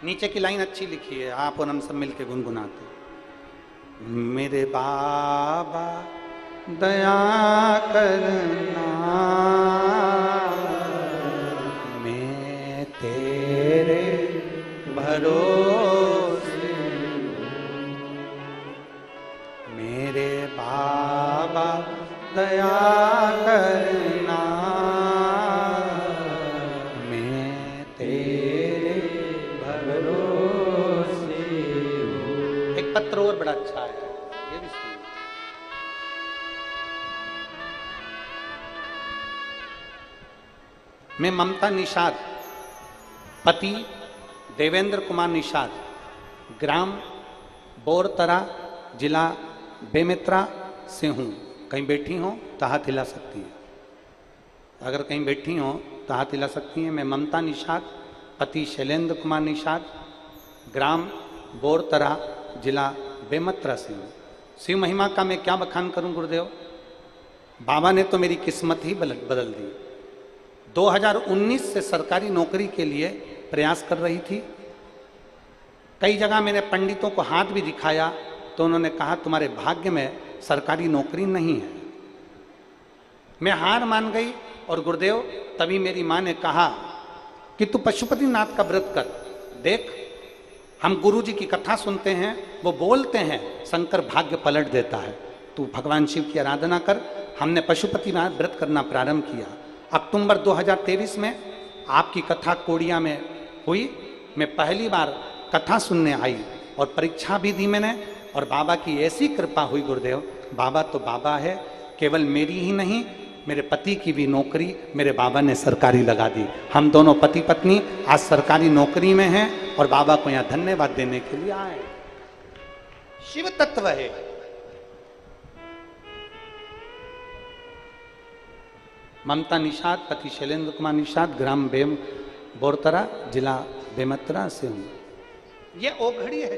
नीचे की लाइन अच्छी लिखी है, आप और हम सब मिलके गुनगुनाते। मेरे बाबा दया करना, मैं तेरे भरोसे, मेरे बाबा दया करना, मैं तेरे भरोसे हूँ। एक पत्र और बड़ा अच्छा है, ये भी सुनिए। मैं ममता निषाद, पति देवेंद्र कुमार निषाद, ग्राम बोरतरा, जिला बेमेत्रा से हूँ। कहीं बैठी हो तो हाथ हिला सकती है। अगर कहीं बैठी हो तो हाथ हिला सकती हैं। मैं ममता निषाद, पति शैलेंद्र कुमार निषाद, ग्राम बोरतरा, जिला बेमेत्रा से हूँ। शिव महिमा का मैं क्या बखान करूं गुरुदेव। बाबा ने तो मेरी किस्मत ही बदल दी। 2019 से सरकारी नौकरी के लिए प्रयास कर रही थी। कई जगह मैंने पंडितों को हाथ भी दिखाया तो उन्होंने कहा तुम्हारे भाग्य में सरकारी नौकरी नहीं है। मैं हार मान गई और गुरुदेव तभी मेरी माँ ने कहा कि तू पशुपतिनाथ का व्रत कर देख। हम गुरु जी की कथा सुनते हैं, वो बोलते हैं शंकर भाग्य पलट देता है, तू भगवान शिव की आराधना कर। हमने पशुपतिनाथ व्रत करना प्रारंभ किया। अक्टूबर 2023 में आपकी कथा कोड़िया में हुई। मैं पहली बार कथा सुनने आई और परीक्षा भी दी मैंने, और बाबा की ऐसी कृपा हुई गुरुदेव। बाबा तो बाबा है, केवल मेरी ही नहीं मेरे पति की भी नौकरी मेरे बाबा ने सरकारी लगा दी। हम दोनों पति पत्नी आज सरकारी नौकरी में हैं और बाबा को यहाँ धन्यवाद देने के लिए आए। शिव तत्व है। ममता निषाद, पति शैलेंद्र कुमार निषाद, ग्राम बोरतरा, जिला बेमेत्रा से हूं। ये ओघड़ी है।